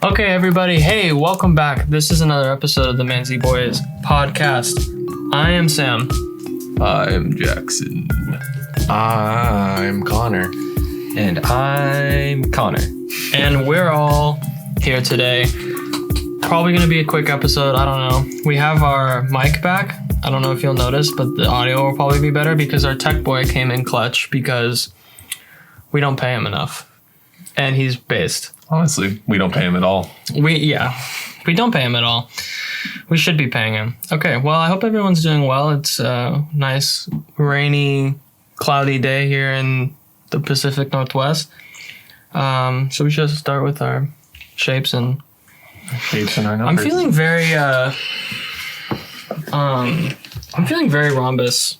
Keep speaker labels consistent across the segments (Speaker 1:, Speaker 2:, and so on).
Speaker 1: Okay, everybody. Hey, welcome back. This is another episode of the Manzy Boys podcast. I am Sam.
Speaker 2: I'm Jackson.
Speaker 3: I'm Connor.
Speaker 4: And I'm Connor.
Speaker 1: And we're all here today. Probably going to be a quick episode. I don't know. We have our mic back. I don't know if you'll notice, but the audio will probably be better because our tech boy came in clutch because we don't pay him enough. And he's based.
Speaker 2: Honestly, we don't pay him at all.
Speaker 1: We don't pay him at all. We should be paying him. Okay, well, I hope everyone's doing well. It's a nice, rainy, cloudy day here in the Pacific Northwest. So we should start with our shapes and
Speaker 2: our numbers.
Speaker 1: I'm feeling very rhombus.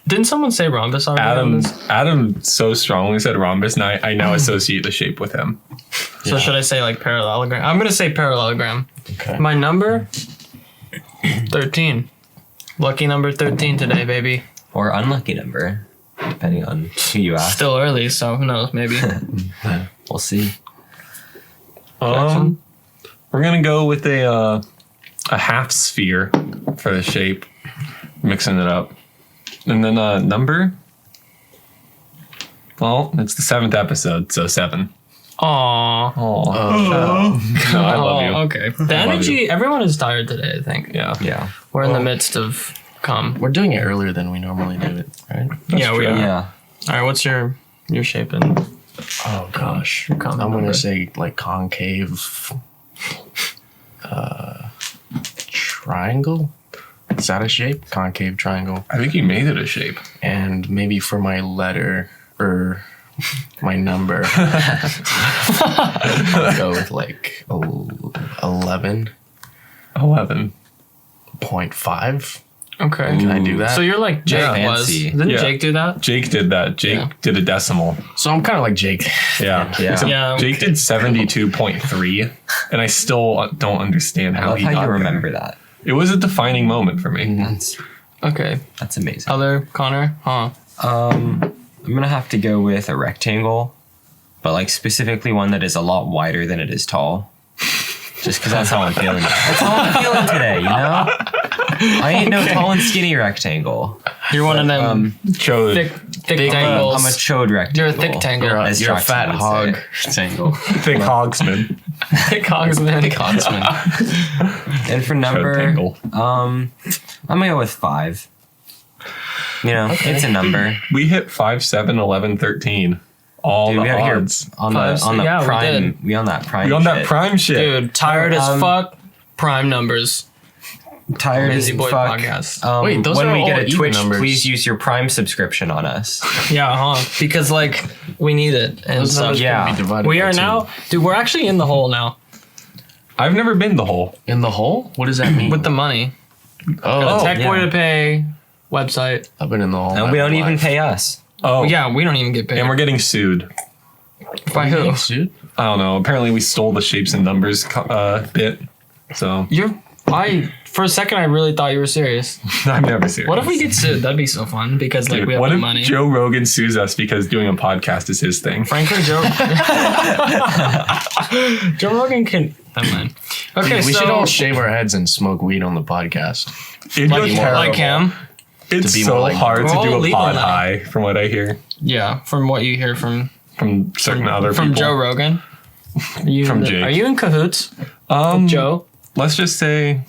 Speaker 1: Didn't someone say rhombus already?
Speaker 2: Adam so strongly said rhombus, and I now associate the shape with him.
Speaker 1: So should I say like parallelogram? I'm going to say parallelogram.
Speaker 3: Okay.
Speaker 1: My number? 13. Lucky number 13 today, baby.
Speaker 4: Or unlucky number, depending on who you ask.
Speaker 1: Still early, so who knows, maybe.
Speaker 4: We'll see.
Speaker 2: We're gonna go with a half sphere for the shape, mixing it up, and then number. Well, it's the 7th episode, so 7.
Speaker 1: Aww.
Speaker 2: No, I love you.
Speaker 1: Okay. The energy, everyone is tired today, I think.
Speaker 2: Yeah.
Speaker 1: We're in the midst of
Speaker 3: We're doing it earlier than we normally do it, right?
Speaker 1: Yeah, we
Speaker 2: true.
Speaker 1: are.
Speaker 4: Yeah.
Speaker 1: All right, what's your shape and
Speaker 3: Oh gosh.
Speaker 1: your common
Speaker 3: I'm
Speaker 1: number?
Speaker 3: gonna say like concave triangle. Is that a shape? Concave triangle.
Speaker 2: I think you made it a shape.
Speaker 3: And maybe for my letter or my number, I'll go with like 11.5.
Speaker 2: 11.
Speaker 1: Okay.
Speaker 3: Can I do that?
Speaker 1: So you're like Jake
Speaker 4: Yeah.
Speaker 1: was.
Speaker 4: Fancy.
Speaker 1: Didn't
Speaker 2: Yeah.
Speaker 1: Jake do that?
Speaker 2: Jake did that. Jake did a decimal.
Speaker 3: So I'm kind of like Jake.
Speaker 2: Yeah.
Speaker 4: Yeah.
Speaker 2: Except
Speaker 1: Yeah.
Speaker 2: Jake did 72.3, and I still don't understand
Speaker 4: I
Speaker 2: how
Speaker 4: love
Speaker 2: he
Speaker 4: how
Speaker 2: got
Speaker 4: you
Speaker 2: there.
Speaker 4: remember that.
Speaker 2: It was a defining moment for me.
Speaker 1: Okay.
Speaker 4: That's amazing.
Speaker 1: Other Connor? Huh.
Speaker 4: I'm gonna have to go with a rectangle, but like specifically one that is a lot wider than it is tall. Just because that's how I'm feeling. That's how I'm feeling today, you know? I ain't no tall and skinny rectangle.
Speaker 1: You're one of them
Speaker 2: Chode.
Speaker 1: thick tangles.
Speaker 4: I'm a chode rectangle.
Speaker 1: You're a thick tangle.
Speaker 4: as
Speaker 3: You're a
Speaker 4: Jackson
Speaker 3: fat
Speaker 4: would
Speaker 3: hog
Speaker 4: say.
Speaker 3: tangle.
Speaker 2: Thick hogsman.
Speaker 1: thick hogsman.
Speaker 3: Thick hogsman.
Speaker 4: And for
Speaker 2: Chode
Speaker 4: number,
Speaker 2: tangle.
Speaker 4: I'm gonna go with 5. You know, it's a number.
Speaker 2: We hit 5, 7, 11, 13. All
Speaker 4: Dude,
Speaker 2: the
Speaker 4: we out here
Speaker 2: odds.
Speaker 4: on
Speaker 1: Five,
Speaker 4: the
Speaker 1: yeah, we
Speaker 4: prime.
Speaker 1: did.
Speaker 4: We on that prime.
Speaker 2: We on that
Speaker 4: shit.
Speaker 2: prime shit.
Speaker 1: Dude, tired as fuck. Prime numbers.
Speaker 4: Tired as
Speaker 1: Manzy Boy
Speaker 4: fuck.
Speaker 1: podcast.
Speaker 3: Wait, those
Speaker 4: when
Speaker 3: are
Speaker 4: we get
Speaker 3: all
Speaker 4: a
Speaker 3: even
Speaker 4: Twitch,
Speaker 3: numbers.
Speaker 4: please use your Prime subscription on us.
Speaker 1: Yeah, huh? Because like we need it and
Speaker 3: Those
Speaker 1: stuff.
Speaker 3: numbers
Speaker 4: Yeah.
Speaker 3: can be divided
Speaker 1: We
Speaker 3: by
Speaker 1: are
Speaker 3: 2.
Speaker 1: now, dude. We're actually in the hole now
Speaker 2: I've never been the hole.
Speaker 3: In the hole? What does that mean?
Speaker 1: with the money.
Speaker 3: oh,
Speaker 1: Tech boy
Speaker 4: yeah.
Speaker 1: to pay. Website.
Speaker 3: I've been in the hole.
Speaker 4: And
Speaker 3: my
Speaker 4: we don't
Speaker 3: whole
Speaker 4: even
Speaker 3: life.
Speaker 4: pay us.
Speaker 2: Oh,
Speaker 1: Yeah, we don't even get paid.
Speaker 2: And we're getting sued.
Speaker 1: By who?
Speaker 3: Dude.
Speaker 2: I don't know. Apparently, we stole the shapes and numbers bit. So
Speaker 1: For a second, I really thought you were serious.
Speaker 2: I'm never serious.
Speaker 1: What if we get sued? That'd be so fun because like
Speaker 2: Dude,
Speaker 1: we have
Speaker 2: what
Speaker 1: the
Speaker 2: if
Speaker 1: money.
Speaker 2: Joe Rogan sues us because doing a podcast is his thing?
Speaker 1: Frankly, Joe Rogan can. Never mind. Okay,
Speaker 3: we
Speaker 1: so
Speaker 3: should all shave our heads and smoke weed on the podcast.
Speaker 2: It'd
Speaker 1: like,
Speaker 2: go terrible.
Speaker 1: like him.
Speaker 2: It's
Speaker 3: to be
Speaker 2: so
Speaker 3: more like-
Speaker 2: hard
Speaker 1: We're
Speaker 2: to
Speaker 1: all
Speaker 2: do a
Speaker 1: legal
Speaker 2: pod
Speaker 1: now.
Speaker 2: high, from what I hear
Speaker 1: Yeah, from what you hear from
Speaker 2: certain other
Speaker 1: from
Speaker 2: people.
Speaker 1: Joe Rogan.
Speaker 2: From Jake.
Speaker 1: Are you in cahoots, Joe?
Speaker 2: Let's just say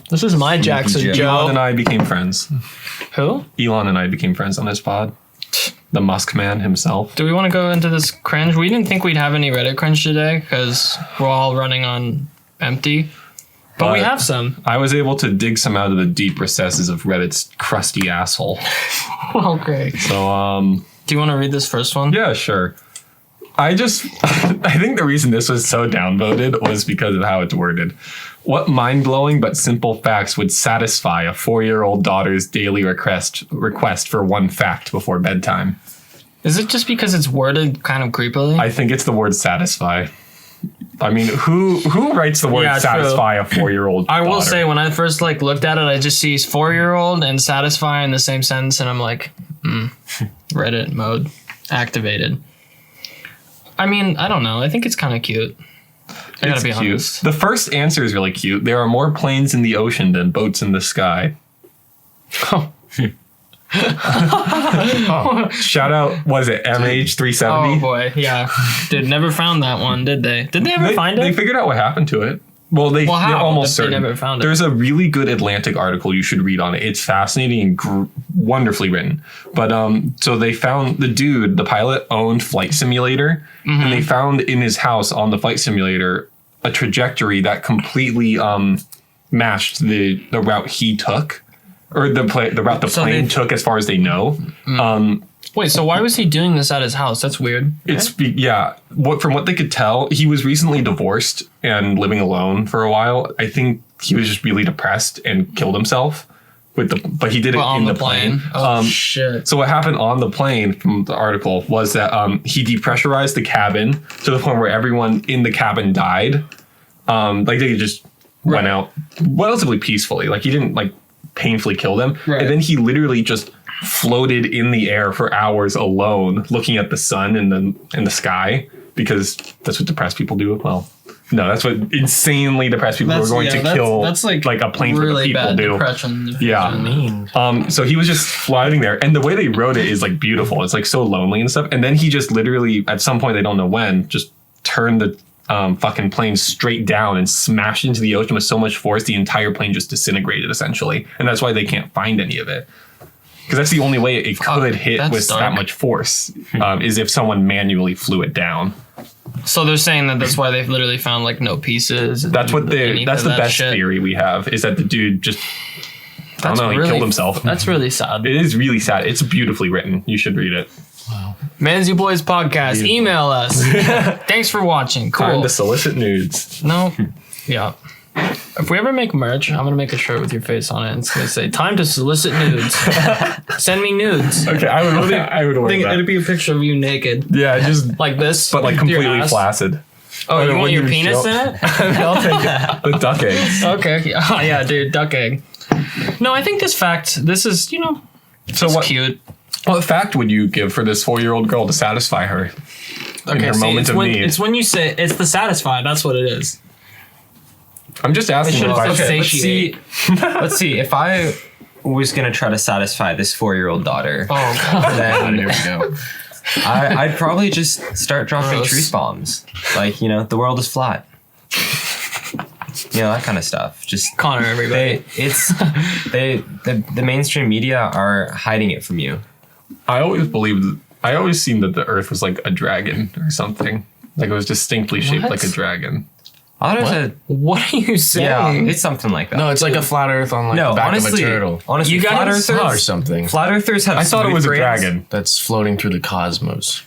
Speaker 1: This is my Jackson,
Speaker 4: Joe.
Speaker 1: Joe.
Speaker 2: Elon and I became friends.
Speaker 1: Who?
Speaker 2: Elon and I became friends on this pod. The Musk man himself.
Speaker 1: Do we want to go into this cringe? We didn't think we'd have any Reddit cringe today because we're all running on empty. But we have some.
Speaker 2: I was able to dig some out of the deep recesses of Reddit's crusty asshole.
Speaker 1: Well, great.
Speaker 2: So,
Speaker 1: Do you want to read this first one?
Speaker 2: yeah, sure. I think the reason this was so downvoted was because of how it's worded. What mind-blowing but simple facts would satisfy a 4-year-old daughter's daily request for one fact before bedtime?
Speaker 1: Is it just because it's worded kind of creepily?
Speaker 2: I think it's the word satisfy. I mean, who writes the word
Speaker 1: Yeah, true.
Speaker 2: satisfy a 4-year-old
Speaker 1: I will
Speaker 2: daughter?
Speaker 1: say when I first looked at it, I just see 4-year-old and satisfy in the same sentence, and I'm like, Reddit mode activated. I mean, I don't know. I think it's kind of cute. I gotta be
Speaker 2: cute.
Speaker 1: honest.
Speaker 2: The first answer is really cute. There are more planes in the ocean than boats in the sky.
Speaker 1: Oh.
Speaker 2: Shout out, was it MH370?
Speaker 1: Oh boy, yeah. Dude, never found that one, did they? Did they ever find it?
Speaker 2: They figured out what happened to it. Well, they're
Speaker 1: how?
Speaker 2: almost
Speaker 1: They
Speaker 2: certain.
Speaker 1: never found it.
Speaker 2: There's a really good Atlantic article you should read on it. It's fascinating and wonderfully written. But so they found the dude, the pilot, owned Flight Simulator, and they found in his house on the Flight Simulator a trajectory that completely matched the route he took, or the route the plane took, as far as they know.
Speaker 1: Wait, so why was he doing this at his house? That's weird.
Speaker 2: From what they could tell, he was recently divorced and living alone for a while. I think he was just really depressed and killed himself but he did it in the plane.
Speaker 1: Oh shit.
Speaker 2: So what happened on the plane, from the article, was that he depressurized the cabin to the point where everyone in the cabin died. Like they just went out relatively peacefully. Like he didn't like painfully kill them.
Speaker 1: Right.
Speaker 2: And then he literally just floated in the air for hours alone, looking at the sun and the sky, because that's what depressed people do. Well, no, that's what insanely depressed people are going to kill.
Speaker 1: That's like
Speaker 2: a plane
Speaker 1: really
Speaker 2: full of people
Speaker 1: bad
Speaker 2: do.
Speaker 1: depression.
Speaker 2: Yeah.
Speaker 3: Mean.
Speaker 2: So he was just floating there, and the way they wrote it is like beautiful. It's like so lonely and stuff. And then he just literally, at some point, they don't know when, just turned the fucking plane straight down and smashed into the ocean with so much force, the entire plane just disintegrated essentially. And that's why they can't find any of it. Because that's the only way it could hit with that much force, is if someone manually flew it down.
Speaker 1: So they're saying that that's why they've literally found like no pieces.
Speaker 2: That's what that's the best theory we have, is that the dude just, I don't know, he killed himself.
Speaker 1: That's really sad.
Speaker 2: It is really sad. It's beautifully written. You should read it.
Speaker 3: Wow.
Speaker 1: Manzy Boys Podcast.
Speaker 2: Beautiful.
Speaker 1: Email us. Thanks for watching. Cool.
Speaker 2: Time to solicit nudes.
Speaker 1: No. Yeah. If we ever make merch, I'm gonna make a shirt with your face on it, and it's gonna say "Time to solicit nudes." Send me nudes.
Speaker 2: Okay, I would wear that.
Speaker 1: It'd be a picture of you naked,
Speaker 2: Yeah, just
Speaker 1: like this,
Speaker 2: but like
Speaker 1: with your
Speaker 2: completely
Speaker 1: ass.
Speaker 2: flaccid.
Speaker 1: Oh, you want
Speaker 2: wouldn't
Speaker 1: your
Speaker 2: even
Speaker 1: penis
Speaker 2: show-
Speaker 1: in it?
Speaker 2: I'll take it. The duck eggs.
Speaker 1: Okay. Oh yeah, dude, duck egg. No, I think this is
Speaker 2: So
Speaker 1: it's
Speaker 2: what?
Speaker 1: cute.
Speaker 2: What fact would you give for this 4-year-old girl to satisfy her in her moment
Speaker 1: it's
Speaker 2: of
Speaker 1: when,
Speaker 2: need?
Speaker 1: it's when you say it's the satisfy. That's what it is.
Speaker 2: I'm just asking.
Speaker 1: should've
Speaker 2: If
Speaker 1: said
Speaker 2: I,
Speaker 1: satiate.
Speaker 4: Let's see. If I was gonna try to satisfy this 4-year-old daughter,
Speaker 1: Oh god.
Speaker 4: then
Speaker 3: Here we go.
Speaker 4: I'd probably just start dropping
Speaker 1: Gross.
Speaker 4: truth bombs. Like, the world is flat. That kind of stuff. Just
Speaker 1: Connor, everybody.
Speaker 4: the mainstream media are hiding it from you.
Speaker 2: I always seen that the Earth was like a dragon or something. Like it was distinctly shaped
Speaker 1: What?
Speaker 2: like a dragon.
Speaker 4: I don't
Speaker 1: What are you saying?
Speaker 4: yeah, it's something like that.
Speaker 3: No, it's like a flat Earth on like
Speaker 4: No,
Speaker 3: the back
Speaker 4: honestly,
Speaker 3: of a turtle.
Speaker 4: honestly,
Speaker 1: You
Speaker 4: flat
Speaker 1: guys-
Speaker 3: Or
Speaker 4: earthers,
Speaker 3: something
Speaker 4: flat earthers have.
Speaker 2: I thought it
Speaker 4: smooth
Speaker 2: was a
Speaker 4: brains.
Speaker 2: dragon.
Speaker 3: that's floating through the cosmos.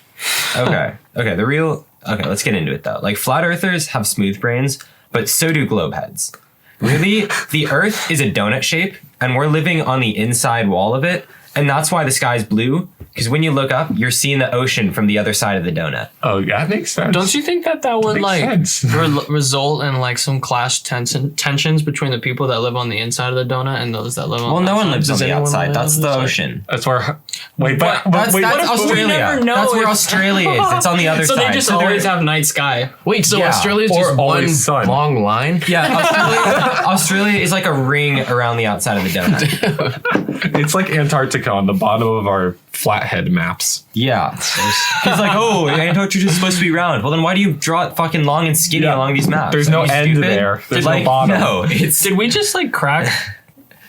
Speaker 4: Okay, let's get into it though. Like, flat earthers have smooth brains, but so do globe heads. Really, the Earth is a donut shape, and we're living on the inside wall of it, and that's why the sky's blue. Because when you look up, you're seeing the ocean from the other side of the donut.
Speaker 2: Oh, that makes sense.
Speaker 1: Don't you think that would
Speaker 2: Makes
Speaker 1: like
Speaker 2: sense.
Speaker 1: result in like some clash tensions between the people that live on the inside of the donut and those that live on?
Speaker 4: Well,
Speaker 1: the
Speaker 4: no one
Speaker 1: outside?
Speaker 4: lives on
Speaker 1: Does
Speaker 4: the
Speaker 1: anyone
Speaker 4: outside.
Speaker 1: live
Speaker 4: That's
Speaker 1: on
Speaker 4: the
Speaker 1: inside?
Speaker 4: ocean.
Speaker 2: That's where. Wait, but
Speaker 4: That's
Speaker 1: what if-
Speaker 4: Australia.
Speaker 1: we never know
Speaker 4: That's where
Speaker 1: if-
Speaker 4: Australia is. It's on the other
Speaker 1: So
Speaker 4: side.
Speaker 1: they just
Speaker 4: they're-
Speaker 1: always have night sky.
Speaker 3: Wait, so
Speaker 4: Yeah,
Speaker 3: Australia's
Speaker 2: or
Speaker 3: just one
Speaker 2: always sun.
Speaker 3: long line?
Speaker 4: Yeah, Australia is like a ring around the outside of the donut.
Speaker 2: it's like Antarctica on the bottom of our flathead maps.
Speaker 4: Yeah. He's like, oh, Antarctica is supposed to be round. Well, then why do you draw it fucking long and skinny
Speaker 2: Yeah.
Speaker 4: along these maps?
Speaker 2: There's
Speaker 4: Are
Speaker 2: no
Speaker 4: you
Speaker 2: end
Speaker 4: stupid?
Speaker 2: there. There's no
Speaker 4: Like,
Speaker 2: bottom.
Speaker 4: No, it's
Speaker 1: Did we just like crack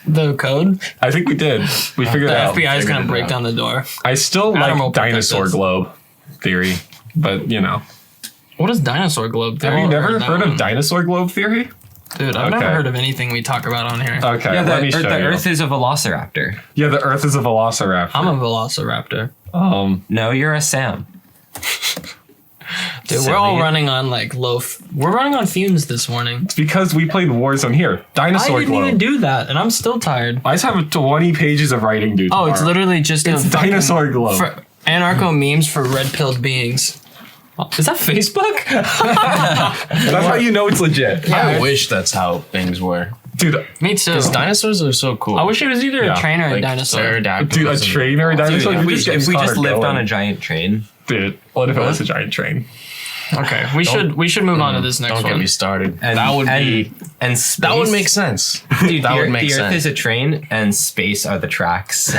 Speaker 1: the code?
Speaker 2: I think we did. We figured
Speaker 1: The
Speaker 2: it out.
Speaker 1: FBI is gonna
Speaker 2: Figured it
Speaker 1: break
Speaker 2: out.
Speaker 1: down the door.
Speaker 2: I still
Speaker 1: Adam will
Speaker 2: like
Speaker 1: protect
Speaker 2: dinosaur
Speaker 1: us.
Speaker 2: globe theory, but
Speaker 1: What is dinosaur globe?
Speaker 2: have you never
Speaker 1: that
Speaker 2: heard of
Speaker 1: one.
Speaker 2: dinosaur globe theory?
Speaker 1: Dude, I've never
Speaker 2: Okay.
Speaker 1: heard of anything we talk about on here.
Speaker 2: Okay,
Speaker 4: yeah.
Speaker 2: let me show
Speaker 4: The
Speaker 2: you.
Speaker 4: Earth is a velociraptor.
Speaker 2: Yeah, the Earth is a velociraptor.
Speaker 1: I'm a velociraptor.
Speaker 4: No, you're a Sam.
Speaker 1: Dude, we're all running on like we're running on fumes this morning.
Speaker 2: It's because we played Warzone here.
Speaker 1: I
Speaker 2: Dinosaur
Speaker 1: didn't
Speaker 2: globe.
Speaker 1: even do that, and I'm still tired.
Speaker 2: I just have 20 pages of writing due
Speaker 1: Oh, it's
Speaker 2: tomorrow.
Speaker 1: literally just
Speaker 2: It's
Speaker 1: a fucking-
Speaker 2: dinosaur globe.
Speaker 1: for anarcho memes for red-pilled beings. Oh, is that Facebook?
Speaker 2: That's how you know it's legit.
Speaker 3: I wish that's how things were.
Speaker 2: Dude,
Speaker 1: Me too.
Speaker 3: Because dinosaurs are so cool.
Speaker 1: I wish it was either
Speaker 2: Yeah,
Speaker 1: a train or a
Speaker 3: like
Speaker 1: dinosaur.
Speaker 3: pterodactyls
Speaker 2: dude, a
Speaker 3: and-
Speaker 2: train or a dinosaur?
Speaker 1: yeah.
Speaker 2: You're
Speaker 4: If we
Speaker 2: getting
Speaker 4: just
Speaker 2: Connor
Speaker 4: lived
Speaker 2: going.
Speaker 4: on a giant train,
Speaker 2: Dude, what if it was a giant train?
Speaker 1: Okay, we should move on to this next
Speaker 3: Don't
Speaker 1: one.
Speaker 3: get me started.
Speaker 4: And,
Speaker 3: that would be
Speaker 4: and space,
Speaker 3: that would make sense.
Speaker 4: Dude,
Speaker 3: that would make
Speaker 4: the Earth
Speaker 3: sense.
Speaker 4: is a train, and space are the tracks.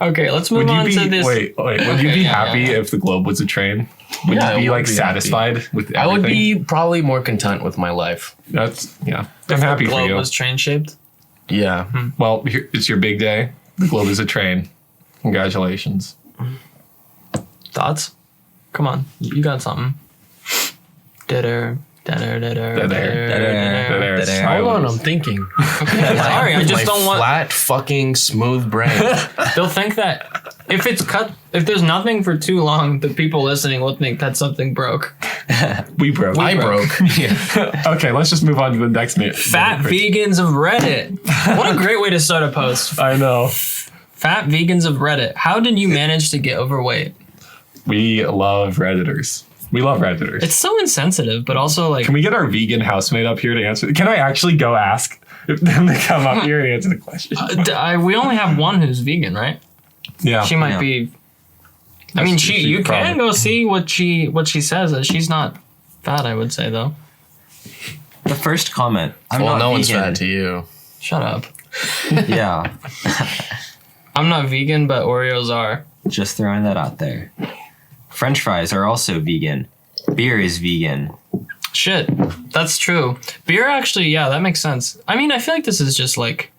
Speaker 1: Okay, let's move on to this.
Speaker 2: Wait. Would you
Speaker 1: Okay,
Speaker 2: be
Speaker 1: yeah,
Speaker 2: happy if the globe was a train? Would
Speaker 3: Yeah,
Speaker 2: you be
Speaker 3: I would
Speaker 2: like
Speaker 3: be
Speaker 2: satisfied with everything?
Speaker 3: I would be probably more content with my life.
Speaker 2: That's I'm happy
Speaker 1: The
Speaker 2: for
Speaker 1: globe
Speaker 2: you.
Speaker 1: was train shaped.
Speaker 3: Yeah.
Speaker 2: Well, it's your big day. The globe is a train. Congratulations.
Speaker 1: Thoughts? Come on, you got something. Hold
Speaker 3: Hold on, I'm thinking.
Speaker 1: Sorry, I just don't want.
Speaker 3: Flat, fucking smooth brain.
Speaker 1: They'll think that if it's cut, if there's nothing for too long, the people listening will think that something broke.
Speaker 2: We broke.
Speaker 3: I broke.
Speaker 2: Okay, let's just move on to the next minute.
Speaker 1: Fat vegans of Reddit. What a great way to start a post.
Speaker 2: I know.
Speaker 1: Fat vegans of Reddit. How did you manage to get overweight?
Speaker 2: We love Redditors. We love Redditors.
Speaker 1: It's so insensitive, but also like.
Speaker 2: Can we get our vegan housemate up here to answer? Can I actually go ask them to come up here and answer the question?
Speaker 1: We only have one who's vegan, right?
Speaker 2: Yeah.
Speaker 1: She might be. I mean, you can go see what she says. She's not fat, I would say though.
Speaker 4: The first comment. I'm
Speaker 3: Well,
Speaker 4: not
Speaker 3: no one's
Speaker 4: vegan.
Speaker 3: fat to you.
Speaker 1: Shut up.
Speaker 4: Yeah,
Speaker 1: I'm not vegan, but Oreos are.
Speaker 4: just throwing that out there. French fries are also vegan. Beer is vegan.
Speaker 1: Shit, that's true. Beer actually, yeah, that makes sense. I mean, I feel like this is just like.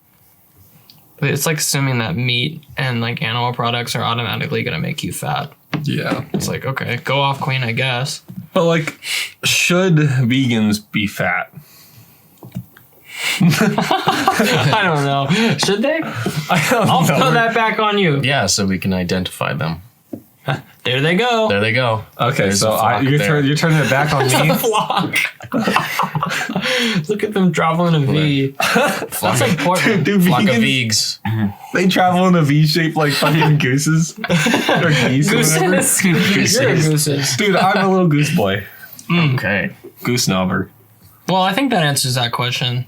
Speaker 1: It's like assuming that meat and like animal products are automatically gonna make you fat.
Speaker 2: Yeah.
Speaker 1: It's like, okay, go off queen, I guess.
Speaker 2: But like, should vegans be fat?
Speaker 1: I don't know. Should they? I'll throw that back on you.
Speaker 3: Yeah, so we can identify them.
Speaker 1: There they go.
Speaker 3: There they go.
Speaker 2: Okay,
Speaker 3: There's
Speaker 2: so
Speaker 3: a flock
Speaker 2: you're
Speaker 3: there.
Speaker 2: turning it back on me.
Speaker 1: Flock. Look at them travel in a V. That's important.
Speaker 2: Do
Speaker 3: Flock of
Speaker 2: vegans,
Speaker 3: vegs.
Speaker 2: they travel in a V shape like fucking gooses? Or geese or whatever?
Speaker 1: Gooses. You're a gooses.
Speaker 2: Dude, I'm a little goose boy.
Speaker 3: Okay.
Speaker 2: Goose knobber.
Speaker 1: Well, I think that answers that question.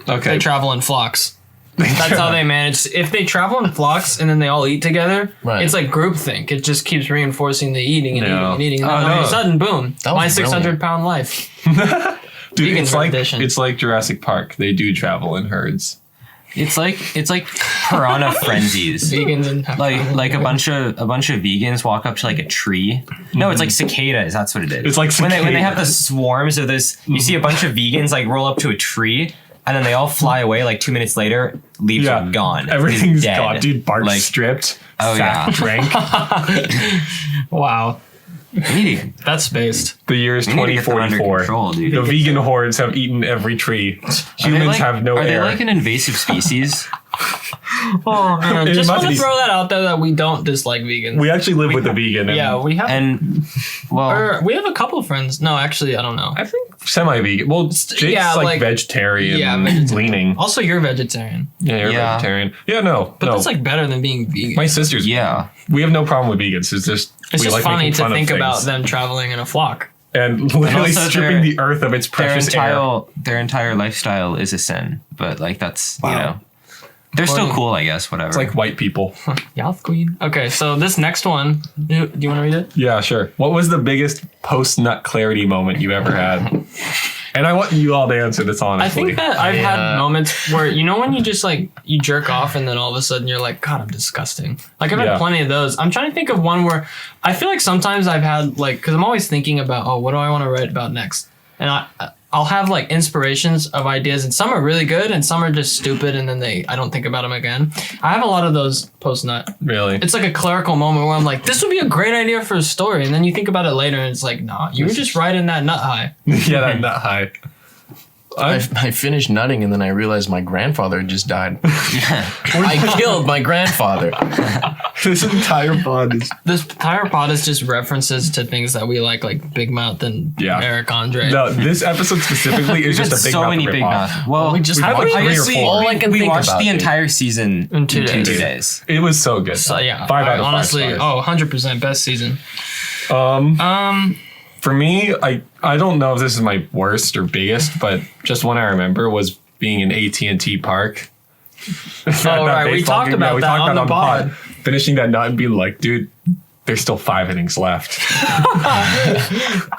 Speaker 2: Okay.
Speaker 1: They travel in flocks. That's how they manage. If they travel in flocks and then they all eat together,
Speaker 3: Right.
Speaker 1: it's like groupthink. It just keeps reinforcing the eating and
Speaker 2: No.
Speaker 1: eating and eating. And
Speaker 2: Oh,
Speaker 1: then all of
Speaker 2: no.
Speaker 1: a sudden, boom,
Speaker 3: That was
Speaker 1: my
Speaker 3: brilliant.
Speaker 1: 600-pound life.
Speaker 2: Dude,
Speaker 1: Vegan tradition.
Speaker 2: it's like Jurassic Park. They do travel in herds.
Speaker 4: It's like piranha frenzies.
Speaker 1: Vegans and
Speaker 4: Like a bunch of vegans walk up to like a tree. No, it's like cicadas. That's what it is.
Speaker 2: It's like
Speaker 4: when they have the
Speaker 2: cicadas.
Speaker 4: swarms of this. You see a bunch of vegans like roll up to a tree, and then they all fly away. Like 2 minutes later, leaves are gone.
Speaker 2: Everything's
Speaker 4: It's dead.
Speaker 2: gone. Dude, Bart's
Speaker 4: Like,
Speaker 2: stripped.
Speaker 4: oh,
Speaker 2: fat
Speaker 4: yeah.
Speaker 2: drank.
Speaker 1: wow,
Speaker 4: Eating.
Speaker 1: that's based.
Speaker 2: The year is
Speaker 4: We need to get them under
Speaker 2: 2044.
Speaker 4: control, dude.
Speaker 2: The vegan hordes have eaten every tree. Humans have no
Speaker 4: Are they
Speaker 2: air.
Speaker 4: like an invasive species?
Speaker 1: Oh man,
Speaker 2: It
Speaker 1: just
Speaker 2: must
Speaker 1: want to
Speaker 2: be-
Speaker 1: throw that out there that we don't dislike vegans.
Speaker 2: We actually live with a vegan. And
Speaker 1: yeah, we have.
Speaker 4: And well,
Speaker 1: or we have a couple friends. No, actually, I don't know.
Speaker 2: I think semi-vegan. Well, Jake's
Speaker 1: yeah,
Speaker 2: like
Speaker 1: like-
Speaker 2: vegetarian.
Speaker 1: yeah, vegetarian.
Speaker 2: Leaning.
Speaker 1: Also, you're vegetarian,
Speaker 2: Yeah, you're
Speaker 4: Yeah.
Speaker 2: vegetarian. Yeah, no.
Speaker 1: but
Speaker 2: no.
Speaker 1: that's like better than being vegan.
Speaker 2: My sister's.
Speaker 4: yeah.
Speaker 2: We have no problem with vegans. It's just
Speaker 1: It's
Speaker 2: we
Speaker 1: just
Speaker 2: like
Speaker 1: funny
Speaker 2: making
Speaker 1: to
Speaker 2: fun of
Speaker 1: think about
Speaker 2: things.
Speaker 1: them traveling in a flock.
Speaker 2: And literally
Speaker 4: also
Speaker 2: stripping
Speaker 4: their-
Speaker 2: the earth of its precious air.
Speaker 4: Their entire lifestyle is a sin. But like that's you know, they're still
Speaker 1: Well,
Speaker 4: cool, I guess. Whatever.
Speaker 2: It's like white people.
Speaker 1: Youth queen. Okay, so this next one, do you want to read it?
Speaker 2: Yeah, sure. What was the biggest post-nut clarity moment you ever had? And I want you all to answer this honestly.
Speaker 1: I think that I've had moments where, you know, when you just like, you jerk off and then all of a sudden you're like, God, I'm disgusting. Like I've
Speaker 2: Yeah.
Speaker 1: had plenty of those. I'm trying to think of one where I feel like sometimes I've had like, cause I'm always thinking about, oh, what do I want to write about next? And I'll have like inspirations of ideas and some are really good and some are just stupid and then I don't think about them again. I have a lot of those post-nut.
Speaker 2: Really?
Speaker 1: It's like a clerical moment where I'm like, this would be a great idea for a story. And then you think about it later and it's like, nah, you were just riding that nut high.
Speaker 2: Yeah, that nut high.
Speaker 3: I finished nutting and then I realized my grandfather had just died. I killed my grandfather.
Speaker 2: This entire pod is.
Speaker 1: This entire pod is just references to things that we like Big Mouth and
Speaker 2: Yeah.
Speaker 1: Eric Andre.
Speaker 2: No, this episode specifically is
Speaker 4: We've
Speaker 2: just a
Speaker 4: had
Speaker 2: big
Speaker 4: so
Speaker 2: mouth
Speaker 4: many big
Speaker 2: ripoff.
Speaker 4: mouth. Well,
Speaker 3: We just
Speaker 2: We've watched
Speaker 3: I
Speaker 2: 3 or
Speaker 3: guess
Speaker 2: 4.
Speaker 3: all I can
Speaker 4: we
Speaker 3: think
Speaker 4: watched
Speaker 3: about,
Speaker 4: the
Speaker 3: dude.
Speaker 4: entire season
Speaker 1: In 2 days.
Speaker 4: 2 days.
Speaker 2: It was so good.
Speaker 1: So yeah,
Speaker 2: 5 out of 5
Speaker 1: honestly,
Speaker 2: stars.
Speaker 1: 100% best season.
Speaker 2: For me, I don't know if this is my worst or biggest, but just one I remember was being in AT&T Park
Speaker 1: Oh, right. We talked about that on the pod.
Speaker 2: Finishing that nut and being like, dude, there's still 5 innings left.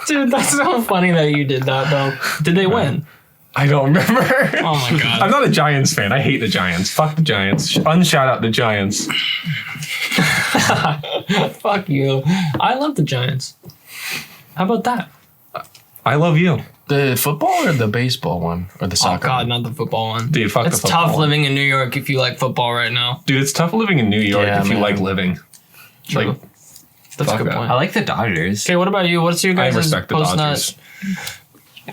Speaker 1: Dude, that's so funny that you did that, though. Did they win?
Speaker 2: I don't remember.
Speaker 1: Oh, my God.
Speaker 2: I'm not a Giants fan. I hate the Giants. Fuck the Giants. Unshout out the Giants.
Speaker 1: Fuck you. I love the Giants. How about that?
Speaker 2: I love you.
Speaker 3: The football or the baseball one? Or the
Speaker 1: Oh,
Speaker 3: soccer
Speaker 1: God,
Speaker 3: one?
Speaker 1: not the football one.
Speaker 2: Dude, fuck
Speaker 1: It's
Speaker 2: the football
Speaker 1: tough
Speaker 2: one.
Speaker 1: living in New York if you like football right now.
Speaker 2: Dude, it's tough living in New York
Speaker 3: Yeah,
Speaker 2: if you
Speaker 3: man.
Speaker 2: like living.
Speaker 1: True.
Speaker 2: Like,
Speaker 1: That's a
Speaker 2: fuck
Speaker 1: good
Speaker 2: that.
Speaker 1: point.
Speaker 4: I like the Dodgers.
Speaker 1: Okay, what about you? What's your
Speaker 2: I
Speaker 1: guys'
Speaker 2: respect the
Speaker 1: post-nut,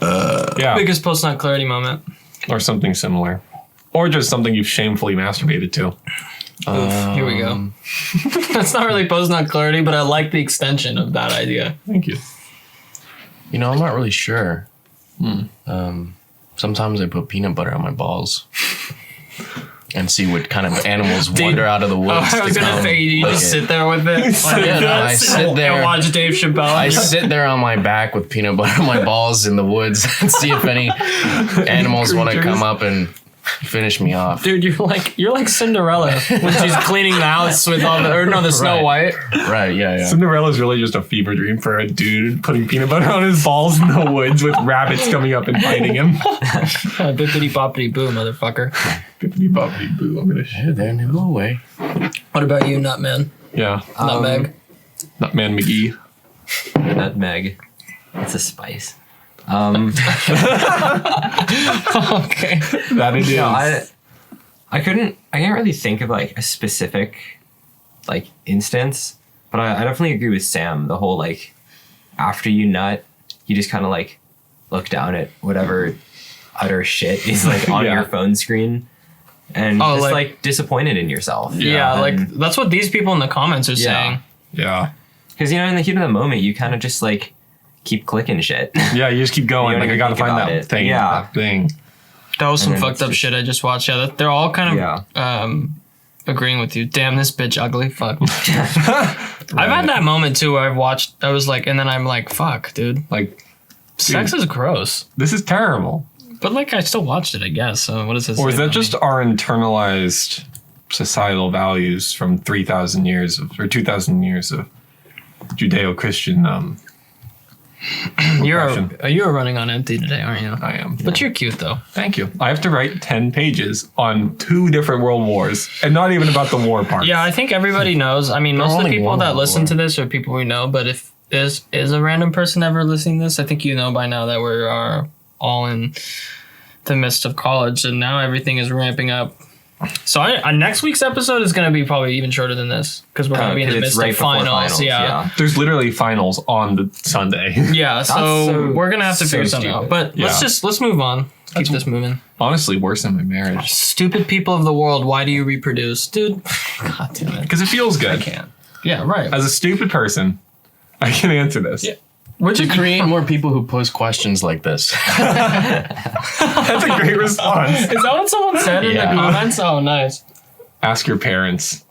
Speaker 2: Dodgers. Yeah,
Speaker 1: biggest post-nut clarity moment?
Speaker 2: or something similar. Or just something you've shamefully masturbated to.
Speaker 1: Oof, here we go. That's not really post-nut clarity, but I like the extension of that idea.
Speaker 2: Thank you.
Speaker 3: You know, I'm not really sure. Sometimes I put peanut butter on my balls and see what kind of animals wander out of the woods.
Speaker 1: I was
Speaker 3: to
Speaker 1: gonna
Speaker 3: come
Speaker 1: say, you
Speaker 3: lick
Speaker 1: just
Speaker 3: it.
Speaker 1: sit there with it. Like,
Speaker 3: Yeah, no, I sit there.
Speaker 1: and watch Dave Chappelle.
Speaker 3: I sit there on my back with peanut butter on my balls in the woods and see if any animals want to come up and finish me off.
Speaker 1: Dude, you're like Cinderella when she's cleaning the house with all the Snow White.
Speaker 3: Right, yeah.
Speaker 2: Cinderella's really just a fever dream for a dude putting peanut butter on his balls in the woods with rabbits coming up and biting him.
Speaker 1: Bippity boppity boo, motherfucker.
Speaker 2: Bippity boppity boo. I'm gonna shit.
Speaker 3: Yeah, there, no way.
Speaker 1: What about you, Nutman?
Speaker 2: Yeah.
Speaker 1: Nutmeg?
Speaker 2: Nutman McGee.
Speaker 4: Nutmeg. It's a spice.
Speaker 1: Okay.
Speaker 2: That it is.
Speaker 4: No, I can't really think of like a specific like instance, but I definitely agree with Sam. The whole like after you nut, you just kind of like look down at whatever utter shit is like on
Speaker 2: Yeah.
Speaker 4: your phone screen and
Speaker 1: Oh,
Speaker 4: just
Speaker 1: like-
Speaker 4: like disappointed in yourself.
Speaker 1: Yeah, like
Speaker 4: And-
Speaker 1: that's what these people in the comments are
Speaker 4: Yeah.
Speaker 1: saying.
Speaker 2: Yeah.
Speaker 4: Because, in the heat of the moment, you kind of just, like, keep clicking shit.
Speaker 2: Yeah, you just keep going.
Speaker 4: You don't
Speaker 2: Like, I
Speaker 4: even
Speaker 2: gotta
Speaker 4: think
Speaker 2: find
Speaker 4: about
Speaker 2: that
Speaker 4: it.
Speaker 2: thing.
Speaker 4: Yeah.
Speaker 2: That thing.
Speaker 1: That was some
Speaker 4: And then
Speaker 1: fucked
Speaker 4: it's
Speaker 1: up
Speaker 4: just-
Speaker 1: shit I just watched. Yeah, they're all kind of
Speaker 4: Yeah.
Speaker 1: agreeing with you. Damn, this bitch ugly. Fuck. I've had that moment too where I was like, and then I'm like, fuck, dude.
Speaker 2: Like,
Speaker 1: Sex is gross.
Speaker 2: this is terrible.
Speaker 1: But like, I still watched it, I guess. So what does this?
Speaker 2: Or is
Speaker 1: say
Speaker 2: that
Speaker 1: about
Speaker 2: just
Speaker 1: me?
Speaker 2: our internalized societal values from 3,000 years of, or 2,000 years of Judeo-Christian
Speaker 1: you're running on empty today, aren't you?
Speaker 2: I am.
Speaker 1: But you're cute though.
Speaker 2: Thank you. I have to write 10 pages on 2 different world wars and not even about the war part.
Speaker 1: Yeah, I think everybody knows. I mean, most of the
Speaker 3: only
Speaker 1: people
Speaker 3: one
Speaker 1: that
Speaker 3: on
Speaker 1: listen
Speaker 3: the
Speaker 1: to this are people we know. But if is a random person ever listening to this, I think you know by now that we are all in the midst of college, and now everything is ramping up. So next week's episode is going to be probably even shorter than this because we're going to be in the
Speaker 4: 'cause
Speaker 1: midst
Speaker 4: it's right
Speaker 1: of
Speaker 4: before
Speaker 1: finals. Yeah.
Speaker 2: There's literally finals on the Sunday.
Speaker 1: Yeah, so
Speaker 4: so-
Speaker 1: we're going to have to
Speaker 4: so
Speaker 1: figure something out.
Speaker 4: stupid.
Speaker 1: But
Speaker 2: Yeah.
Speaker 1: let's move on. Keep this moving.
Speaker 2: Honestly, worse than my marriage.
Speaker 1: Stupid people of the world, why do you reproduce? Dude, god damn it.
Speaker 2: Because it feels good.
Speaker 1: I can't. Yeah, right.
Speaker 2: As a stupid person, I can answer this.
Speaker 1: Yeah. We're
Speaker 3: To
Speaker 1: just
Speaker 3: create more people who post questions like this.
Speaker 2: That's a great response.
Speaker 1: Is that what someone said in the
Speaker 3: Yeah.
Speaker 1: comments? Oh, nice.
Speaker 2: Ask your parents.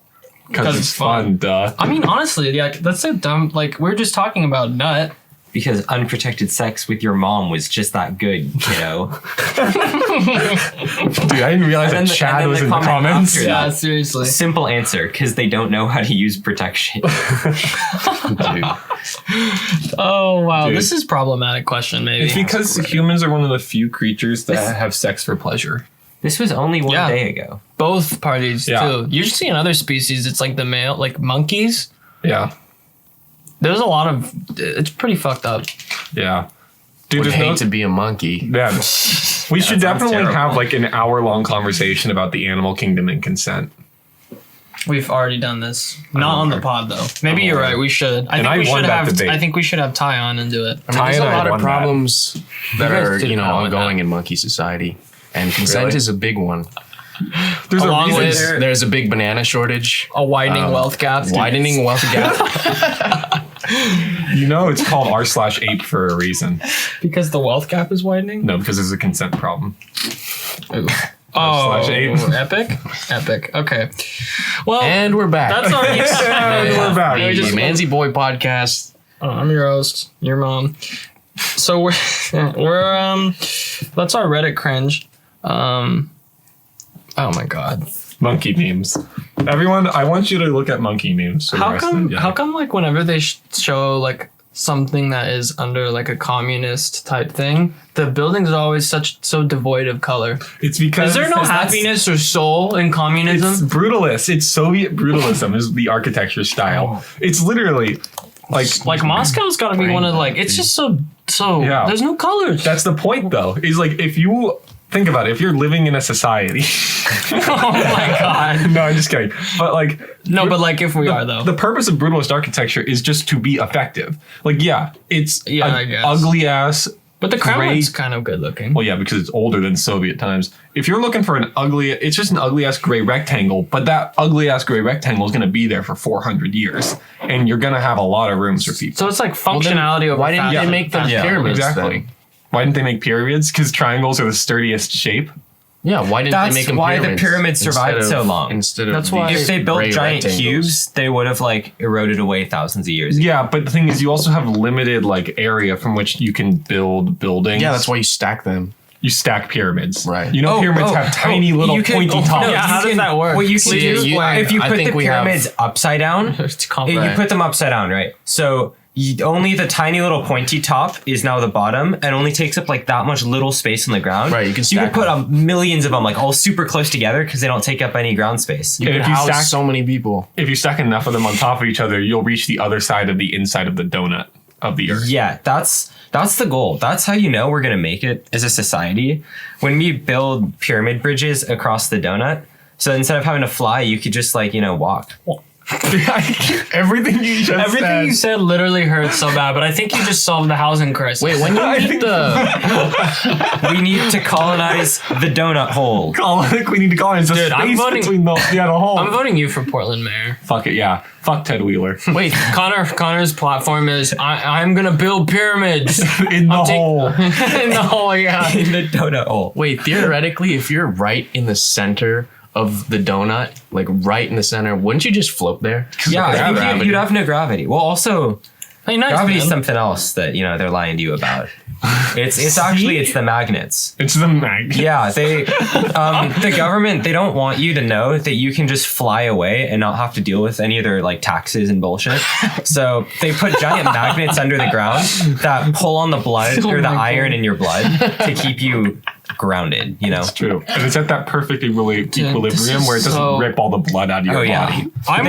Speaker 1: 'Cause
Speaker 2: Because
Speaker 1: it's
Speaker 2: it's fun, duh.
Speaker 1: I mean, honestly, yeah, that's so dumb. Like, we're just talking about nut.
Speaker 4: Because unprotected sex with your mom was just that good, kiddo.
Speaker 2: Dude, I didn't realize
Speaker 4: And
Speaker 2: that
Speaker 4: then
Speaker 2: Chad
Speaker 4: the
Speaker 2: was in the
Speaker 4: comment
Speaker 2: comments.
Speaker 4: after
Speaker 1: Yeah,
Speaker 4: that.
Speaker 1: seriously.
Speaker 4: Simple answer, because they don't know how to use protection.
Speaker 3: Dude.
Speaker 1: Oh, wow.
Speaker 2: Dude.
Speaker 1: This is problematic question, maybe.
Speaker 2: It's because humans are one of the few creatures that have sex for pleasure.
Speaker 4: This was only one
Speaker 1: Yeah.
Speaker 4: day ago.
Speaker 1: Both parties,
Speaker 2: Yeah.
Speaker 1: too. You see in other species, it's like the male, like monkeys.
Speaker 2: Yeah.
Speaker 1: There's a lot of, it's pretty fucked up.
Speaker 2: Yeah. Dude,
Speaker 3: Would
Speaker 2: there's
Speaker 3: hate
Speaker 2: no,
Speaker 3: to be a monkey.
Speaker 2: yeah. We should
Speaker 4: sounds
Speaker 2: definitely
Speaker 4: terrible.
Speaker 2: have like an hour-long conversation about the animal kingdom and consent.
Speaker 1: We've already done this. Not on the pod, though. Maybe you're right. We should.
Speaker 2: And I
Speaker 1: we
Speaker 2: won
Speaker 1: should
Speaker 2: that
Speaker 1: have.
Speaker 2: debate.
Speaker 1: I think we should have Ty on and do it.
Speaker 3: I mean, there's
Speaker 2: Ty
Speaker 3: a
Speaker 2: and I
Speaker 3: lot of
Speaker 2: won that.
Speaker 3: problems that
Speaker 1: guys
Speaker 3: are,
Speaker 1: did well with
Speaker 3: ongoing
Speaker 1: that.
Speaker 3: in monkey society. And consent
Speaker 2: Really?
Speaker 3: is a big one.
Speaker 2: There's
Speaker 1: Along
Speaker 2: a reason.
Speaker 1: with-
Speaker 3: There's a big banana shortage.
Speaker 1: A widening wealth gap.
Speaker 3: Widening wealth gap.
Speaker 2: You know it's called r/ape for a reason.
Speaker 1: Because the wealth gap is widening?
Speaker 2: No, because there's a consent problem.
Speaker 1: Oh,
Speaker 2: r/ape.
Speaker 1: epic? Epic. Okay. Well,
Speaker 3: And we're back.
Speaker 1: that's already.
Speaker 2: And we're back.
Speaker 1: We
Speaker 3: the
Speaker 1: just-
Speaker 3: Manzy Boy podcast.
Speaker 1: I'm your host, your mom. So we're that's our Reddit cringe. Oh my god.
Speaker 2: Monkey memes. Everyone, I want you to look at monkey memes. For the
Speaker 1: How
Speaker 2: rest of
Speaker 1: come?
Speaker 2: the day.
Speaker 1: How come? Like whenever they show like something that is under like a communist type thing, the buildings are always so devoid of color.
Speaker 2: It's because
Speaker 1: Is there no happiness or soul in
Speaker 2: It's
Speaker 1: communism?
Speaker 2: brutalist. It's Soviet brutalism is the architecture style. It's literally
Speaker 1: Like Moscow's got to be one of like. It's just so.
Speaker 2: Yeah.
Speaker 1: There's no colors.
Speaker 2: that's the point though. Is like if you think about it, if you're living in a society.
Speaker 1: Oh my god.
Speaker 2: No, I'm just kidding. But like
Speaker 1: No, but like if we are though.
Speaker 2: the purpose of brutalist architecture is just to be effective. Like yeah, it's
Speaker 1: Yeah, I
Speaker 2: an
Speaker 1: guess.
Speaker 2: ugly ass.
Speaker 1: But the Kremlin's kind of good looking.
Speaker 2: Well, yeah, because it's older than Soviet times. If you're looking for an ugly, it's just an ugly ass gray rectangle. But that ugly ass gray rectangle is going to be there for 400 years, and you're going to have a lot of rooms for people.
Speaker 1: So it's like functionality over
Speaker 3: Why didn't they
Speaker 1: fashion.
Speaker 3: make the
Speaker 4: Yeah,
Speaker 3: pyramids
Speaker 2: exactly.
Speaker 3: then?
Speaker 2: Why didn't they make pyramids? Because triangles are the sturdiest shape.
Speaker 3: Yeah, why didn't
Speaker 4: That's
Speaker 3: they make them
Speaker 4: why the
Speaker 3: pyramids
Speaker 4: pyramids survived
Speaker 3: instead
Speaker 4: so
Speaker 3: of-
Speaker 4: long.
Speaker 3: Instead of
Speaker 1: That's why-
Speaker 3: these
Speaker 4: If they built
Speaker 3: gray
Speaker 4: giant
Speaker 3: rectangles.
Speaker 4: cubes, they would have like eroded away thousands of years.
Speaker 2: Yeah, but the thing is, you also have limited like area from which you can build buildings.
Speaker 3: Yeah, that's why you stack them.
Speaker 2: you stack pyramids.
Speaker 3: Right.
Speaker 2: You know, pyramids have tiny little
Speaker 4: you can-
Speaker 2: pointy tops.
Speaker 1: Yeah, how
Speaker 4: you
Speaker 1: does that work?
Speaker 4: What you can
Speaker 1: See,
Speaker 4: do if you
Speaker 3: I
Speaker 4: put
Speaker 3: think
Speaker 4: the
Speaker 3: we have-
Speaker 4: pyramids upside down,
Speaker 1: It's
Speaker 4: you
Speaker 1: complicated.
Speaker 4: put them upside down, right? So only the tiny little pointy top is now the bottom, and only takes up like that much little space on the ground.
Speaker 3: Right, you can
Speaker 4: could
Speaker 3: stack
Speaker 4: put millions of them like all super close together because they don't take up any ground space.
Speaker 3: You
Speaker 2: And
Speaker 3: can
Speaker 2: if you
Speaker 3: house
Speaker 2: stack-
Speaker 3: so many people.
Speaker 2: If you stack enough of them on top of each other, you'll reach the other side of the inside of the donut of the earth.
Speaker 4: Yeah, that's the goal. That's how you know we're gonna make it as a society. When we build pyramid bridges across the donut, so instead of having to fly, you could just walk.
Speaker 2: Everything you just
Speaker 1: Everything
Speaker 2: said.
Speaker 1: you said literally hurts so bad, but I think you just solved the housing crisis.
Speaker 3: Wait, when you meet
Speaker 4: We need to colonize the donut hole.
Speaker 2: We need to call it. It's a
Speaker 1: Dude, I'm
Speaker 2: space
Speaker 1: voting-
Speaker 2: between the hole.
Speaker 1: I'm voting you for Portland mayor.
Speaker 2: Fuck it, yeah. Fuck Ted Wheeler.
Speaker 1: Wait, Connor's platform is I'm gonna build pyramids
Speaker 2: In the hole.
Speaker 1: in the hole. Yeah.
Speaker 4: In the donut hole.
Speaker 3: Wait, theoretically, if you're right in the center of the donut, like right in the center, wouldn't you just float there?
Speaker 4: Yeah, I think
Speaker 3: Gravity.
Speaker 4: you'd have no gravity. Well, also,
Speaker 1: Hey, nice.
Speaker 4: gravity's
Speaker 1: man.
Speaker 4: something else that they're lying to you about. It's actually it's the magnets.
Speaker 2: It's the mag.
Speaker 4: Yeah, the government, they don't want you to know that you can just fly away and not have to deal with any of their taxes and bullshit. So they put giant magnets under the ground that pull on the blood
Speaker 1: Oh
Speaker 4: or the
Speaker 1: my
Speaker 4: iron
Speaker 1: God.
Speaker 4: in your blood to keep you grounded,
Speaker 2: It's true. And it's at that perfect equilibrium
Speaker 1: this
Speaker 2: where it
Speaker 1: is
Speaker 2: doesn't
Speaker 1: so-
Speaker 2: rip all the blood out of your
Speaker 4: Oh yeah,
Speaker 2: body.
Speaker 1: I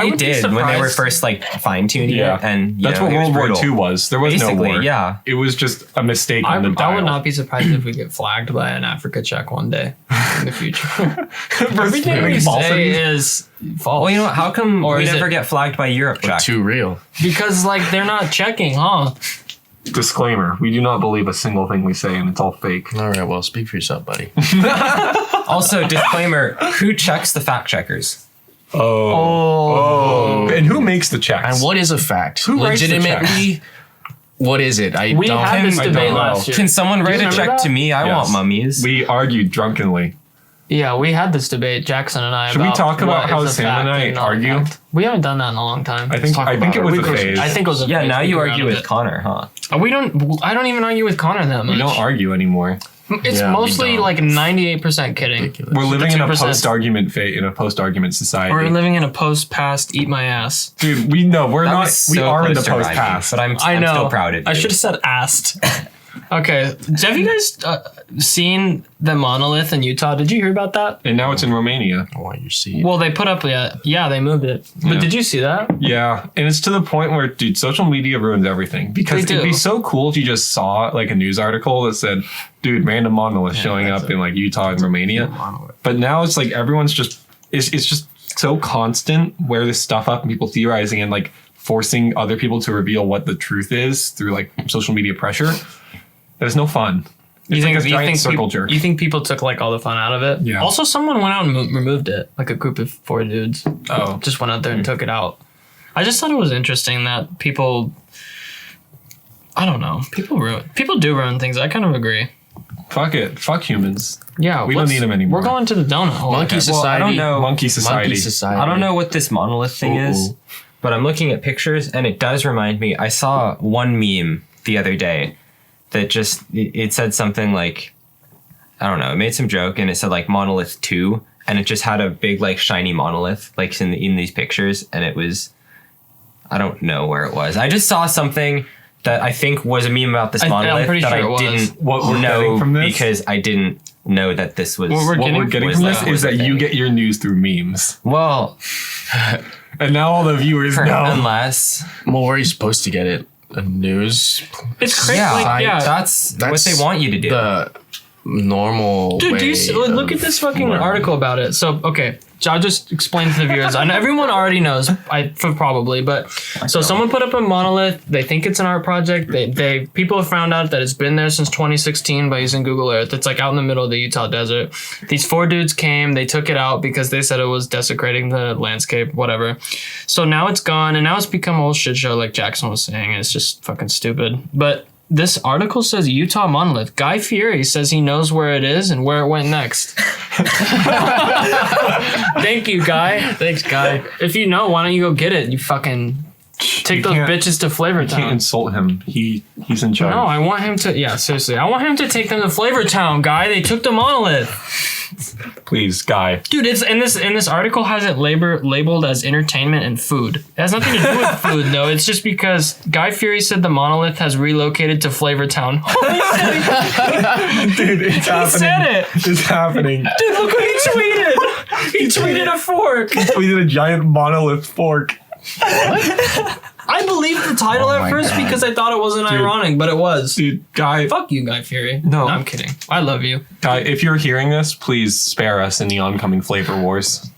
Speaker 4: it
Speaker 1: would be
Speaker 4: did when they were
Speaker 1: surprised.
Speaker 4: first fine tuning
Speaker 2: Yeah.
Speaker 4: it, and
Speaker 2: That's what
Speaker 4: it was
Speaker 2: World War
Speaker 4: brutal.
Speaker 2: II was. There was no
Speaker 4: Basically,
Speaker 2: war.
Speaker 4: yeah.
Speaker 2: It was just a mistake on the
Speaker 1: I
Speaker 2: dial.
Speaker 1: would not be surprised if we get flagged by an Africa check one day in the future. Everything we say is false.
Speaker 4: Well, you know what? How come
Speaker 1: Or
Speaker 4: we
Speaker 1: is
Speaker 4: never
Speaker 1: it-
Speaker 4: get flagged by Europe Jack?
Speaker 3: Too real.
Speaker 1: Because they're not checking, huh?
Speaker 2: Disclaimer: we do not believe a single thing we say, and it's all fake.
Speaker 3: All right, well, speak for yourself, buddy.
Speaker 4: Also, disclaimer: who checks the fact checkers?
Speaker 2: Oh. And who makes the checks?
Speaker 3: And what is a fact?
Speaker 2: Who writes the
Speaker 3: Legitimately, what is it? I
Speaker 1: We
Speaker 3: don't.
Speaker 1: had this
Speaker 2: I
Speaker 1: debate
Speaker 2: don't know.
Speaker 1: last year.
Speaker 4: Can someone write a
Speaker 1: remember
Speaker 4: check
Speaker 1: that?
Speaker 4: to me? I
Speaker 2: Yes.
Speaker 4: want mummies.
Speaker 2: We argued drunkenly.
Speaker 1: Yeah, we had this debate, Jackson and I.
Speaker 2: Should we
Speaker 1: about
Speaker 2: talk about
Speaker 1: what
Speaker 2: how
Speaker 1: is a
Speaker 2: Sam
Speaker 1: fact
Speaker 2: and I
Speaker 1: not a
Speaker 2: argue?
Speaker 1: fact. We haven't done that in a long time.
Speaker 2: I think
Speaker 3: talk
Speaker 2: it
Speaker 3: about
Speaker 2: was
Speaker 3: it.
Speaker 2: a phase.
Speaker 1: I think it was a
Speaker 4: Yeah,
Speaker 1: phase
Speaker 4: now
Speaker 1: we
Speaker 4: you
Speaker 1: grew
Speaker 4: argue
Speaker 1: out of
Speaker 4: with
Speaker 1: it.
Speaker 4: Connor, huh?
Speaker 1: I don't even argue with Connor that much.
Speaker 2: we don't argue anymore.
Speaker 1: It's
Speaker 3: Yeah, we
Speaker 1: mostly
Speaker 3: don't.
Speaker 1: like 98% kidding.
Speaker 3: Ridiculous.
Speaker 2: We're living in a
Speaker 1: 2%.
Speaker 2: post-argument society.
Speaker 1: We're living in a post-past eat my ass.
Speaker 2: Dude, we know we're
Speaker 4: That
Speaker 2: not.
Speaker 4: was
Speaker 2: We
Speaker 4: so
Speaker 2: are in the
Speaker 4: close to rhyming,
Speaker 2: post-past.
Speaker 4: but I'm
Speaker 1: I know.
Speaker 4: still proud of you.
Speaker 1: I should have said asked. Okay, have you guys seen the monolith in Utah? Did you hear about that?
Speaker 2: And now it's in Romania.
Speaker 3: I want your seat.
Speaker 1: Well, they put up, yeah, they moved it. But
Speaker 2: Yeah.
Speaker 1: did you see that?
Speaker 2: Yeah, and it's to the point where, dude, social media ruins everything. Because
Speaker 1: They
Speaker 2: it'd be
Speaker 1: do.
Speaker 2: so cool if you just saw like a news article that said, "Dude, random monolith showing
Speaker 3: that's
Speaker 2: up in like Utah and Romania." But now it's like everyone's just it's just so constant where this stuff up and people theorizing and like forcing other people to reveal what the truth is through like social media pressure. There's no fun. It's like a giant circle jerk.
Speaker 1: You think people took like all the fun out of it?
Speaker 2: Yeah.
Speaker 1: Also, someone went out and removed it. Like a group of 4 dudes
Speaker 2: Oh,
Speaker 1: just went out there and took it out. I just thought it was interesting that people. I don't know. People do ruin things. I kind of agree.
Speaker 2: fuck it. Fuck humans.
Speaker 1: Yeah,
Speaker 2: We don't
Speaker 1: let's-
Speaker 2: need 'em anymore.
Speaker 1: We're going to the donut hole.
Speaker 3: Monkey
Speaker 1: again.
Speaker 3: society.
Speaker 4: I don't know.
Speaker 2: Monkey society.
Speaker 3: Monkey society.
Speaker 4: I don't know what this monolith thing is, but I'm looking at pictures and it does remind me. I saw one meme the other day that just it said something like, I don't know, it made some joke and it said like Monolith 2 and it just had a big like shiny monolith like in these pictures, and it was, I don't know where it was. I just saw something that I think was a meme about this monolith
Speaker 1: pretty
Speaker 4: that
Speaker 1: sure it
Speaker 4: I
Speaker 1: was.
Speaker 4: didn't
Speaker 2: What we're
Speaker 4: know
Speaker 2: getting from this?
Speaker 4: because I didn't know that this was.
Speaker 1: What we're
Speaker 2: What we're getting
Speaker 4: was
Speaker 2: from
Speaker 4: that
Speaker 2: this is
Speaker 4: was a
Speaker 2: that you
Speaker 4: thing.
Speaker 2: get your news through memes.
Speaker 3: Well,
Speaker 2: And now all the viewers know.
Speaker 4: Unless
Speaker 3: well, where are you supposed to get it? The news,
Speaker 1: It's crazy.
Speaker 4: yeah,
Speaker 1: Like, yeah.
Speaker 4: that's what
Speaker 3: That's
Speaker 4: they want you to do.
Speaker 3: the normal.
Speaker 1: Dude,
Speaker 3: way
Speaker 1: do you look at
Speaker 3: of
Speaker 1: this fucking
Speaker 3: learning.
Speaker 1: article about it? So, okay, I'll just explain to the viewers. I know everyone already knows, probably, but so someone put up a monolith. They think it's an art project. They people have found out that it's been there since 2016 by using Google Earth. It's like out in the middle of the Utah desert. These 4 dudes came. They took it out because they said it was desecrating the landscape, whatever. So now it's gone, and now it's become a whole shit show, like Jackson was saying. And it's just fucking stupid, but. This article says Utah monolith. Guy Fieri says he knows where it is and where it went next. Thank you, Guy. Thanks, Guy. If you know, why don't you go get it? You fucking take
Speaker 2: You
Speaker 1: those
Speaker 2: can't-
Speaker 1: bitches to
Speaker 2: Can't
Speaker 1: Flavortown.
Speaker 2: insult him. He's in charge.
Speaker 1: No, I want him to. Yeah, seriously, I want him to take them to Flavortown, Guy. They took the monolith.
Speaker 2: Please, Guy.
Speaker 1: Dude, it's in this article has it labeled as entertainment and food. It has nothing to do with food though. It's just because Guy Fieri said the monolith has relocated to Flavortown.
Speaker 2: Dude, it's
Speaker 1: He
Speaker 2: happening.
Speaker 1: said it.
Speaker 2: It's happening.
Speaker 1: Dude, look what he tweeted. He tweeted a fork.
Speaker 2: We did a giant monolith fork.
Speaker 1: I believed the title at
Speaker 3: my
Speaker 1: first
Speaker 3: God.
Speaker 1: because I thought it wasn't ironic, but it was.
Speaker 2: Dude, Guy,
Speaker 1: Fuck you, Guy Fieri.
Speaker 2: No.
Speaker 1: I'm kidding. I love you.
Speaker 2: Guy, if you're hearing this, please spare us in the oncoming flavor wars.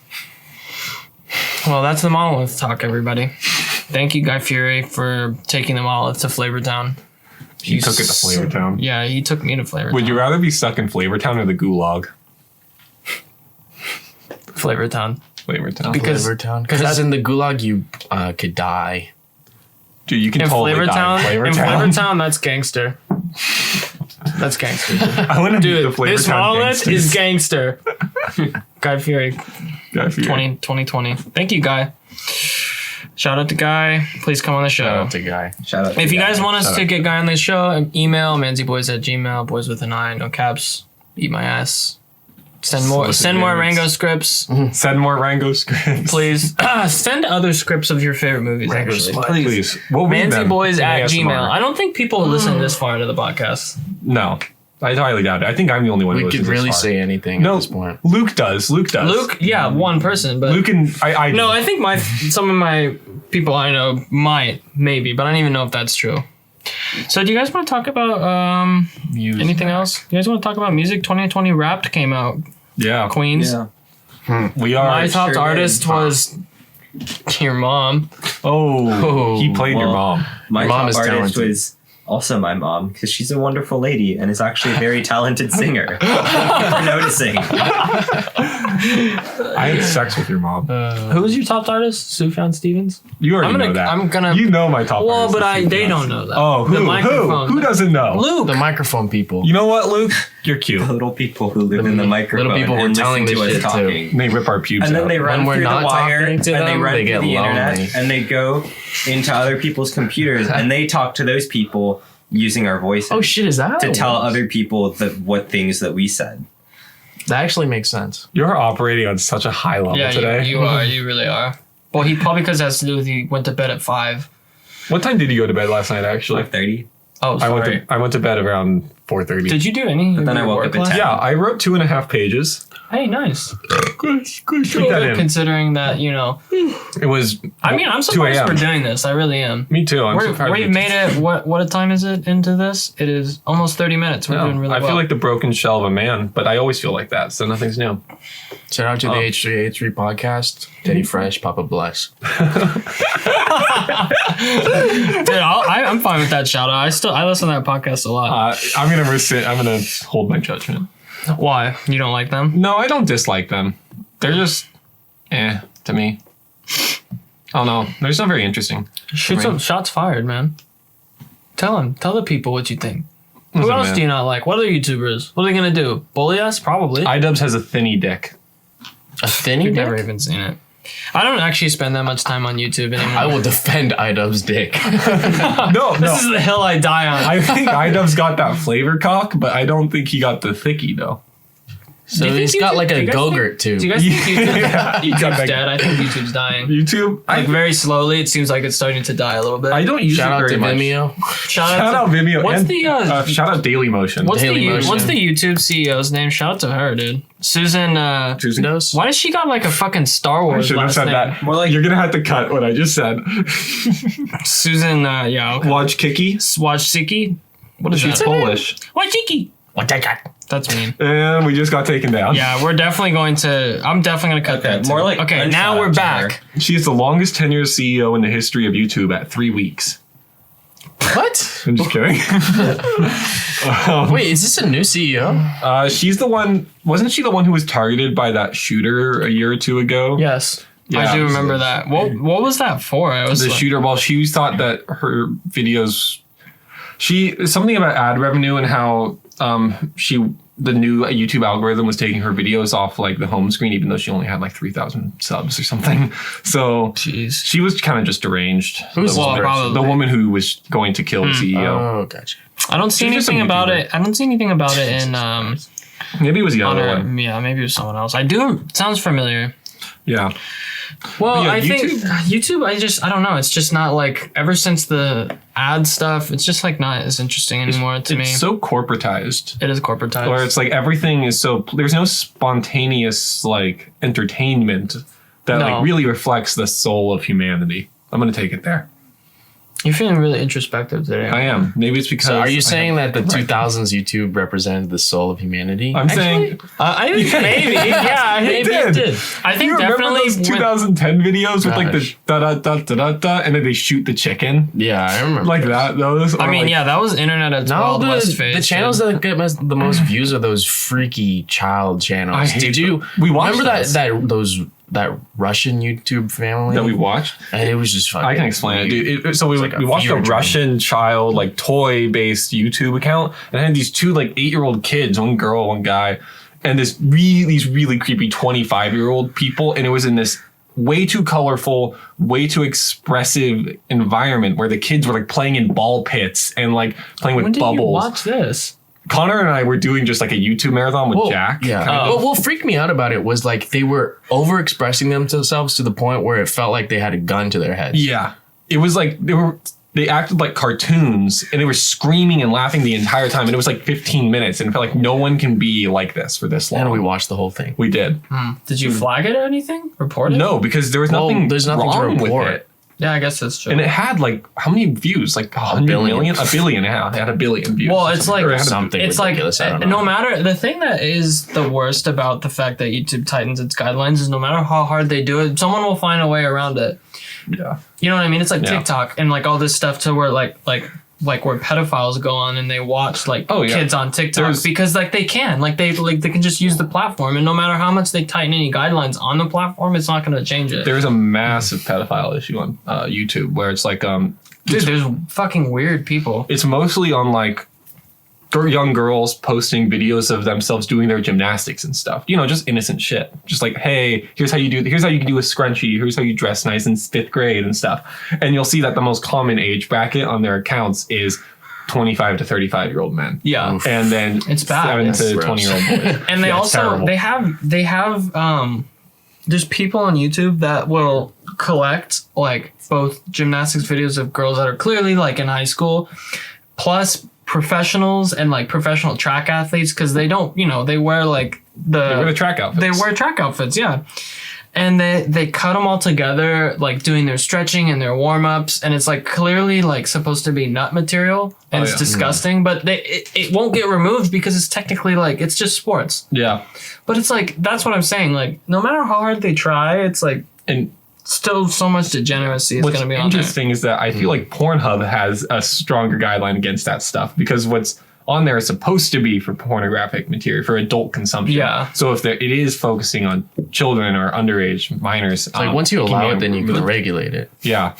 Speaker 1: Well, that's the monolith talk, everybody. Thank you, Guy Fieri, for taking the monolith to Flavortown.
Speaker 2: He took it to Flavortown.
Speaker 1: Yeah, he took me to Flavortown.
Speaker 2: Would you rather be stuck in Flavortown or the Gulag?
Speaker 1: Flavortown.
Speaker 2: Flavortown.
Speaker 1: Because-
Speaker 3: Because in the gulag you could die.
Speaker 2: Dude, you can
Speaker 1: In
Speaker 2: totally die
Speaker 1: Flavortown,
Speaker 2: in
Speaker 1: in
Speaker 2: Flavortown.
Speaker 1: Flavortown, that's gangster. That's gangster.
Speaker 2: I want to be the
Speaker 1: Dude,
Speaker 2: Flavortown
Speaker 1: this monolith
Speaker 2: gangsters.
Speaker 1: is gangster. Guy Fieri,
Speaker 2: Guy Fieri.
Speaker 1: 2020. Thank you, Guy. Shout out to Guy. Please come on the show.
Speaker 3: Shout out to Guy.
Speaker 4: Shout out.
Speaker 1: If
Speaker 4: to
Speaker 1: you guys
Speaker 4: Guy.
Speaker 1: want us to get Guy on the show, email manzyboys@gmail, boys with an I, no caps. Eat my ass. Send more
Speaker 3: Solicit
Speaker 1: Rango scripts,
Speaker 2: Send more Rango scripts.
Speaker 1: please. Send other scripts of your favorite movies, actually.
Speaker 2: Please. We'll read them in
Speaker 1: Manzyboys@gmail.
Speaker 2: ASMR.
Speaker 1: I don't think people listen this far to the podcast.
Speaker 2: No. I highly doubt it. I think I'm the only one who
Speaker 3: We
Speaker 2: listens
Speaker 3: could
Speaker 2: this
Speaker 3: really
Speaker 2: far.
Speaker 3: say anything
Speaker 2: No,
Speaker 3: at this point.
Speaker 2: Luke does. Luke does.
Speaker 1: Luke, yeah, one person, but
Speaker 2: Luke and I
Speaker 1: no, I think some of my people I know might, maybe, but I don't even know if that's true. So do you guys want to talk about
Speaker 3: Music.
Speaker 1: anything else? You guys want to talk about music? 2020 Wrapped came out.
Speaker 2: Yeah.
Speaker 1: Queens.
Speaker 4: Yeah.
Speaker 2: We are.
Speaker 1: My top
Speaker 4: sure
Speaker 1: artist
Speaker 4: did.
Speaker 1: was your mom.
Speaker 2: Oh, he played your
Speaker 4: well,
Speaker 2: mom.
Speaker 4: My
Speaker 3: Your mom
Speaker 4: top
Speaker 3: is
Speaker 4: artist
Speaker 3: talented.
Speaker 4: was also my mom because she's a wonderful lady and is actually a very talented singer. Thank you for noticing.
Speaker 2: I had sex with your mom.
Speaker 1: Who was your top artist? Sufjan Stevens?
Speaker 2: You already know that.
Speaker 1: I'm gonna.
Speaker 2: You know my top
Speaker 1: well,
Speaker 2: artist
Speaker 1: but
Speaker 2: is Steve
Speaker 1: they
Speaker 2: Johnson.
Speaker 1: don't know that.
Speaker 2: Oh,
Speaker 1: The
Speaker 2: who?
Speaker 1: microphone.
Speaker 2: Who doesn't know?
Speaker 1: Luke.
Speaker 3: The microphone people.
Speaker 2: You know what, Luke? You're cute.
Speaker 4: Little people who live in the microphone
Speaker 3: people were
Speaker 4: and
Speaker 3: telling
Speaker 4: listen to
Speaker 3: this
Speaker 4: us
Speaker 3: shit, too.
Speaker 4: talking.
Speaker 2: And they rip our pubes
Speaker 4: And then
Speaker 2: out.
Speaker 4: they run
Speaker 3: When we're
Speaker 4: through the
Speaker 3: not
Speaker 4: wire
Speaker 3: talking
Speaker 4: and
Speaker 3: to
Speaker 4: they
Speaker 3: them,
Speaker 4: run
Speaker 3: they
Speaker 4: through
Speaker 3: get
Speaker 4: the internet
Speaker 3: lonely.
Speaker 4: and they go into other people's computers and they talk to those people using our voices
Speaker 3: Oh shit! Is that
Speaker 4: to tell other people what things that we said.
Speaker 3: That actually makes sense.
Speaker 2: You're operating on such a high level
Speaker 1: Yeah,
Speaker 2: today.
Speaker 1: you are. You really are. Well, he probably because it has to do with he went to bed at 5.
Speaker 2: What time did you go to bed last night? Actually,
Speaker 4: 5:30.
Speaker 1: Oh,
Speaker 2: I
Speaker 1: sorry.
Speaker 2: went to bed around 4:30.
Speaker 1: Did you do any?
Speaker 4: But then I woke up at 10.
Speaker 2: Yeah, I wrote 2.5 pages.
Speaker 1: Hey, nice.
Speaker 2: Good. Put that
Speaker 1: Good,
Speaker 2: in.
Speaker 1: considering that
Speaker 2: It was.
Speaker 1: I mean, I'm
Speaker 2: 2
Speaker 1: surprised
Speaker 2: a.m.
Speaker 1: for doing this. I really am.
Speaker 2: Me too. I'm surprised.
Speaker 1: We've made it. What time is it into this? It is almost 30 minutes. We're doing really
Speaker 2: I
Speaker 1: well.
Speaker 2: feel like the broken shell of a man, but I always feel like that, so nothing's new.
Speaker 3: Shout out to the H3H3 podcast. Teddy Fresh, Papa Bless.
Speaker 1: Dude, I'm fine with that shout out. I listen to that podcast a lot.
Speaker 2: I'm gonna hold my judgment.
Speaker 1: Why? You don't like them?
Speaker 2: No, I don't dislike them. They're just, to me. I don't know. They're just not very interesting.
Speaker 1: Shoot some shots fired, man. Tell the people what you think. Who
Speaker 2: Listen,
Speaker 1: else
Speaker 2: man.
Speaker 1: do you not like? What other YouTubers? What are they gonna do? Bully us? Probably.
Speaker 2: iDubbbz has a thinny dick.
Speaker 3: A thinny
Speaker 1: I've
Speaker 3: dick?
Speaker 1: never even seen it. I don't actually spend that much time on YouTube anymore.
Speaker 3: I will defend iDubbbz dick.
Speaker 2: No,
Speaker 1: This is the hill I die on.
Speaker 2: I think iDubbbz got that flavor cock, but I don't think he got the thicky though.
Speaker 3: So
Speaker 1: Do you
Speaker 3: he's
Speaker 1: think
Speaker 3: got
Speaker 1: YouTube-
Speaker 3: like
Speaker 1: do
Speaker 3: a
Speaker 1: you guys
Speaker 3: Go-Gurt too.
Speaker 1: Do you guys think
Speaker 2: Yeah.
Speaker 1: YouTube's dead? I think YouTube's dying.
Speaker 2: YouTube.
Speaker 1: Like very slowly, it seems like it's starting to die a little bit.
Speaker 2: I don't use
Speaker 3: Shout
Speaker 2: it
Speaker 3: out
Speaker 2: very
Speaker 3: to
Speaker 2: much.
Speaker 3: Vimeo.
Speaker 1: Shout
Speaker 2: Shout out Vimeo.
Speaker 1: What's
Speaker 2: and,
Speaker 1: the
Speaker 2: shout out Dailymotion.
Speaker 1: what's
Speaker 3: Dailymotion.
Speaker 1: what's the YouTube CEO's name? Shout out to her, dude. Susan.
Speaker 2: Susan?
Speaker 3: Knows?
Speaker 1: Why does she got like a fucking Star
Speaker 2: I
Speaker 1: Wars
Speaker 2: should have
Speaker 1: last
Speaker 2: said
Speaker 1: name?
Speaker 2: that.
Speaker 4: More like-
Speaker 2: You're gonna have to cut what I just said.
Speaker 1: Susan. Yeah. Okay.
Speaker 2: Watch Kiki.
Speaker 1: Wojcicki. What is
Speaker 2: She's
Speaker 1: that?
Speaker 2: Polish.
Speaker 1: Wojcicki. That's mean.
Speaker 2: And we just got taken down.
Speaker 1: Yeah, we're definitely going to. I'm definitely gonna cut that.
Speaker 4: more
Speaker 1: too.
Speaker 4: like
Speaker 1: Okay,
Speaker 4: gunshot
Speaker 1: now we're
Speaker 4: to
Speaker 1: back.
Speaker 2: She is the longest tenured CEO in the history of YouTube at 3 weeks.
Speaker 3: What?
Speaker 2: I'm just kidding.
Speaker 3: Wait, is this a new CEO?
Speaker 2: She's the one. Wasn't she the one who was targeted by that shooter a year or two ago?
Speaker 1: Yes.
Speaker 2: Yeah,
Speaker 1: I do
Speaker 2: it was
Speaker 1: remember that. What was that for? I was
Speaker 2: The
Speaker 1: like,
Speaker 2: shooter. Well, she thought that her videos. Something about ad revenue and how the new YouTube algorithm was taking her videos off like the home screen, even though she only had like 3,000 subs or something. So
Speaker 1: Jeez.
Speaker 2: she was kind of just deranged.
Speaker 3: Who's
Speaker 2: the,
Speaker 1: well,
Speaker 2: woman-
Speaker 1: probably.
Speaker 2: the woman who was going to kill the CEO.
Speaker 3: Oh, gotcha.
Speaker 1: I don't see
Speaker 2: She's just
Speaker 1: anything
Speaker 2: a
Speaker 1: about
Speaker 2: YouTuber.
Speaker 1: it. I don't see anything about it in
Speaker 2: Maybe it was the
Speaker 1: on
Speaker 2: other
Speaker 1: her.
Speaker 2: one.
Speaker 1: Yeah, maybe it was someone else. I do. Sounds familiar.
Speaker 2: Yeah.
Speaker 1: Well,
Speaker 2: Yeah,
Speaker 1: I think YouTube. I don't know. It's just not like ever since the ad stuff. It's just like not as interesting anymore to me.
Speaker 2: It's so corporatized.
Speaker 1: It is corporatized.
Speaker 2: Where it's like everything is so there's no spontaneous like entertainment that
Speaker 1: No.
Speaker 2: like really reflects the soul of humanity. I'm gonna take it there.
Speaker 1: You're feeling really introspective today.
Speaker 2: I am. Maybe it's because.
Speaker 3: So are you
Speaker 2: I
Speaker 3: saying
Speaker 2: have-
Speaker 3: that the 2000s YouTube represented the soul of humanity?
Speaker 2: I'm saying.
Speaker 1: I think maybe. Yeah, maybe it did. I think
Speaker 2: You remember
Speaker 1: definitely.
Speaker 2: those 2010 videos with like the
Speaker 3: Gosh.
Speaker 2: da da da da da da, and then they shoot the chicken
Speaker 3: Yeah, I remember.
Speaker 2: like that. Those.
Speaker 1: I mean, yeah, that was internet at its
Speaker 3: No,
Speaker 1: wild west phase.
Speaker 3: the channels
Speaker 1: dude.
Speaker 3: that get the most views are those freaky child channels.
Speaker 2: I hate
Speaker 3: Did you
Speaker 2: we watched
Speaker 3: remember
Speaker 2: those.
Speaker 3: that Russian YouTube family
Speaker 2: that we watched.
Speaker 3: And it was just fucking
Speaker 2: I can explain it,
Speaker 3: weird.
Speaker 2: dude. So we
Speaker 3: like a
Speaker 2: watched a
Speaker 3: fever dream.
Speaker 2: Russian child like toy-based YouTube account, and it had these two like 8-year-old kids, one girl, one guy, and these really creepy 25-year-old people, and it was in this way too colorful, way too expressive environment where the kids were like playing in ball pits and like playing with
Speaker 1: When did
Speaker 2: bubbles.
Speaker 1: you watch this?
Speaker 2: Connor and I were doing just like a YouTube marathon with
Speaker 3: Well,
Speaker 2: Jack.
Speaker 3: Yeah.
Speaker 2: kind of.
Speaker 3: Well, what freaked me out about it was like they were overexpressing themselves to the point where it felt like they had a gun to their heads.
Speaker 2: Yeah. It was like they acted like cartoons and they were screaming and laughing the entire time. And it was like 15 minutes and it felt like no one can be like this for this long.
Speaker 3: And we watched the whole thing.
Speaker 2: We did.
Speaker 1: Did you flag it or anything? Report it?
Speaker 2: No, because there was
Speaker 3: Well,
Speaker 2: nothing
Speaker 3: there's nothing to
Speaker 2: wrong with
Speaker 3: report.
Speaker 2: it.
Speaker 1: Yeah, I guess that's true.
Speaker 2: And it had like, how many views? Like 100
Speaker 3: billion.
Speaker 2: million? A billion. Yeah, it had a billion views.
Speaker 1: Well, it's like
Speaker 2: Or it had a-
Speaker 3: something
Speaker 1: it's
Speaker 3: ridiculous. I
Speaker 1: like
Speaker 3: don't know.
Speaker 1: no matter the thing that is the worst about the fact that YouTube tightens its guidelines is no matter how hard they do it, someone will find a way around it.
Speaker 2: Yeah.
Speaker 1: You know what I mean? It's like
Speaker 2: Yeah.
Speaker 1: TikTok and like all this stuff to where like where pedophiles go on and they watch like
Speaker 2: Oh, yeah.
Speaker 1: kids on TikTok
Speaker 2: There's-
Speaker 1: because like they can they can just use the platform and no matter how much they tighten any guidelines on the platform, it's not going to change it.
Speaker 2: There's a massive pedophile issue on YouTube where it's like,
Speaker 1: Dude, there's fucking weird people.
Speaker 2: it's mostly on like young girls posting videos of themselves doing their gymnastics and stuff. You know, just innocent shit. Just like, hey, here's how you can do a scrunchie. Here's how you dress nice in 5th grade and stuff. And you'll see that the most common age bracket on their accounts is 25 to 35-year-old men.
Speaker 1: Yeah.
Speaker 2: And then
Speaker 1: It's bad.
Speaker 2: 7 to
Speaker 3: Gross.
Speaker 2: 20-year-old boys.
Speaker 1: And they
Speaker 2: Yeah, it's
Speaker 1: also
Speaker 2: terrible.
Speaker 1: they have there's people on YouTube that will collect like both gymnastics videos of girls that are clearly like in high school plus professionals and like professional track athletes because they don't, you know, they wear like
Speaker 2: They wear the track outfits.
Speaker 1: they wear track outfits, yeah. And they cut them all together, like doing their stretching and their warm ups, and it's like clearly like supposed to be nut material, and
Speaker 2: Oh,
Speaker 1: it's
Speaker 2: yeah.
Speaker 1: disgusting. But it won't get removed because it's technically like it's just sports.
Speaker 2: Yeah.
Speaker 1: But it's like that's what I'm saying. Like no matter how hard they try, it's like
Speaker 2: And
Speaker 1: still so much degeneracy is
Speaker 2: what's
Speaker 1: going to be on there.
Speaker 2: interesting is that I feel like Pornhub has a stronger guideline against that stuff because what's on there is supposed to be for pornographic material, for adult consumption.
Speaker 1: Yeah.
Speaker 2: So if it is focusing on children or underage minors,
Speaker 3: Like once you
Speaker 2: can
Speaker 3: allow
Speaker 2: be
Speaker 3: it, then you can
Speaker 2: removed.
Speaker 3: regulate it.
Speaker 2: Yeah.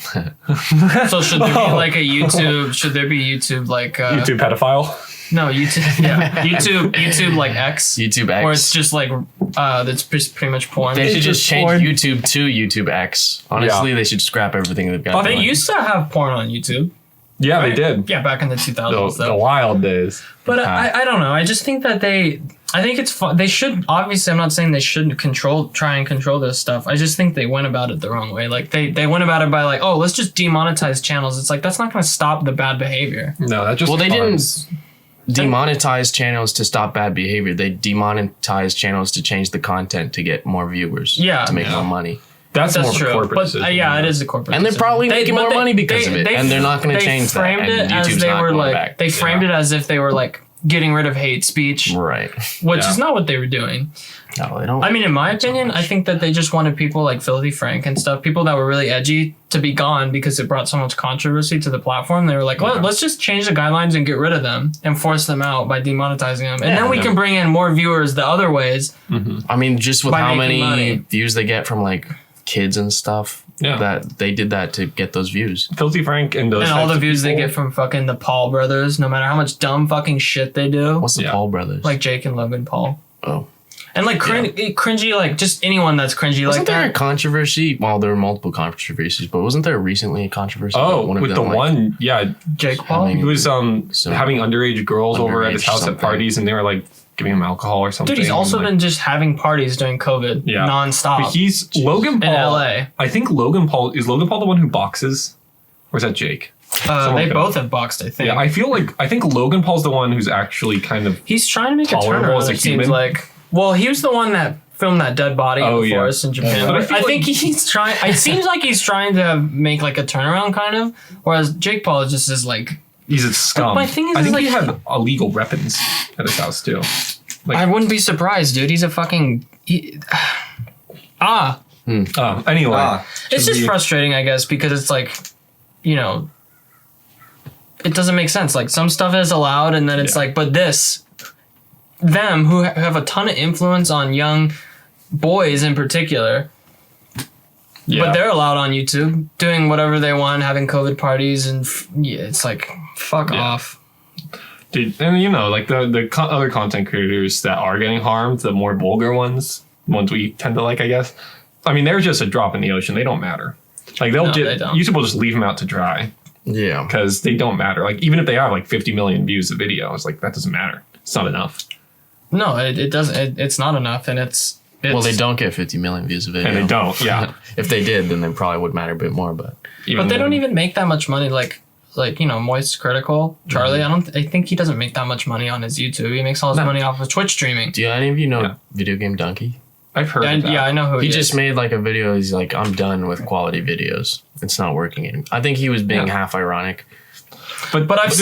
Speaker 1: So should there be like a YouTube? Should there be YouTube like
Speaker 2: YouTube pedophile.
Speaker 1: No, YouTube. Yeah, YouTube like X.
Speaker 3: YouTube X.
Speaker 1: Or it's just like that's pretty much porn.
Speaker 3: They should just change
Speaker 2: porn.
Speaker 3: YouTube to YouTube X. Honestly,
Speaker 2: Yeah.
Speaker 3: they should scrap everything they've got.
Speaker 1: Oh, they
Speaker 3: going.
Speaker 1: used to have porn on YouTube.
Speaker 2: Yeah,
Speaker 1: right?
Speaker 2: they did.
Speaker 1: Yeah, back in the 2000s.
Speaker 2: The
Speaker 1: though.
Speaker 2: wild days.
Speaker 1: But I don't know. I just think that I think it's fun. They should, obviously, I'm not saying they shouldn't try and control this stuff. I just think they went about it the wrong way. Like, they went about it by like, oh, let's just demonetize channels. It's like, that's not going to stop the bad behavior.
Speaker 2: No, that just
Speaker 3: Well, they didn't demonetize channels to stop bad behavior. They demonetized channels to change the content to get more viewers.
Speaker 1: Yeah.
Speaker 3: To make more money.
Speaker 2: That's more
Speaker 1: true.
Speaker 2: corporate
Speaker 1: But
Speaker 2: decision,
Speaker 1: yeah, it is a corporate
Speaker 3: And they're
Speaker 1: decision.
Speaker 3: probably making more money because of it. And they're not going to change that.
Speaker 1: Framed
Speaker 3: And
Speaker 1: it as
Speaker 3: YouTube's
Speaker 1: they
Speaker 3: not
Speaker 1: were
Speaker 3: going
Speaker 1: like,
Speaker 3: back.
Speaker 1: they framed it as if they were like getting rid of hate speech,
Speaker 3: Right.
Speaker 1: which is not what they were doing.
Speaker 3: No, they don't.
Speaker 1: I mean, in my opinion, I think that they just wanted people like Filthy Frank and stuff, people that were really edgy, to be gone because it brought so much controversy to the platform. They were like, well, let's just change the guidelines and get rid of them and force them out by demonetizing them. And then we can bring in more viewers the other ways.
Speaker 3: I mean, just with
Speaker 1: By
Speaker 3: how
Speaker 1: making
Speaker 3: many
Speaker 1: money.
Speaker 3: views they get from like kids and stuff, that they did that to get those views.
Speaker 2: Filthy Frank and those
Speaker 1: And all
Speaker 2: types
Speaker 1: the
Speaker 2: of
Speaker 1: views they
Speaker 2: people-
Speaker 1: get from fucking the Paul brothers, no matter how much dumb fucking shit they do.
Speaker 3: What's the Paul brothers?
Speaker 1: Like Jake and Logan Paul.
Speaker 3: Oh.
Speaker 1: And like cringy, like just anyone that's cringy
Speaker 3: Wasn't
Speaker 1: like
Speaker 3: there a
Speaker 1: that.
Speaker 3: controversy? Well, there were multiple controversies, but wasn't there recently a controversy?
Speaker 2: Oh,
Speaker 3: about one of
Speaker 2: with
Speaker 3: them,
Speaker 2: the
Speaker 3: like,
Speaker 2: one,
Speaker 1: Jake Paul?
Speaker 3: having-
Speaker 2: he was
Speaker 3: So-
Speaker 2: having underage girls over at his
Speaker 3: Underage
Speaker 2: house
Speaker 3: something.
Speaker 2: at parties, and they were like giving him alcohol or something.
Speaker 1: Dude, he's also
Speaker 2: and, like,
Speaker 1: been just having parties during COVID nonstop.
Speaker 2: But he's Logan
Speaker 1: in
Speaker 2: Paul.
Speaker 1: LA.
Speaker 2: I think Logan Paul is Logan Paul the one who boxes, or is that Jake?
Speaker 1: They
Speaker 2: could-
Speaker 1: both have boxed, I think.
Speaker 2: Yeah, I think Logan Paul's the one who's actually kind of
Speaker 1: He's trying to make a
Speaker 2: tolerable
Speaker 1: turnaround,
Speaker 2: as a
Speaker 1: it seems
Speaker 2: human.
Speaker 1: like. Well, he was the one that filmed that dead body in the
Speaker 2: yeah.
Speaker 1: forest in Japan.
Speaker 2: But I
Speaker 1: But
Speaker 2: feel
Speaker 1: I think
Speaker 2: like-
Speaker 1: he's trying. It seems like he's trying to make like a turnaround, kind of. Whereas Jake Paul just is like.
Speaker 2: he's a scum.
Speaker 1: My thing is,
Speaker 2: I think
Speaker 1: like-
Speaker 2: he had illegal weapons at his house too. Like,
Speaker 1: I wouldn't be surprised, dude. He's a fucking.
Speaker 2: anyway,
Speaker 1: It's just frustrating, I guess, because it's like, you know, it doesn't make sense. Like some stuff is allowed, and then it's like, but them who have a ton of influence on young boys in particular, but they're allowed on YouTube doing whatever they want, having COVID parties, and it's like, fuck off.
Speaker 2: Dude, and you know, like the other content creators that are getting harmed, the more vulgar ones we tend to like, I guess. I mean, they're just a drop in the ocean. They don't matter. Like
Speaker 1: No, they don't.
Speaker 2: YouTube will just leave them out to dry
Speaker 3: Yeah.
Speaker 2: because they don't matter. Like even if they have like 50 million views of video, it's like that doesn't matter. It's not enough.
Speaker 1: No, it doesn't. It's not enough, and it's
Speaker 3: Well, they don't get 50 million views of video.
Speaker 2: And they don't. Yeah.
Speaker 3: If they did, then they probably would matter a bit more. But
Speaker 1: But they don't even make that much money. Like you know, Moist Critical Charlie. I think he doesn't make that much money on his YouTube. He makes all his money off of Twitch streaming.
Speaker 3: do any of you know Video Game Donkey?
Speaker 2: I've heard of that.
Speaker 1: Yeah, I know who
Speaker 3: He
Speaker 1: he
Speaker 3: just
Speaker 1: is.
Speaker 3: made like a video. He's like, I'm done with quality videos. It's not working anymore. I think he was being half ironic.
Speaker 2: But
Speaker 1: I've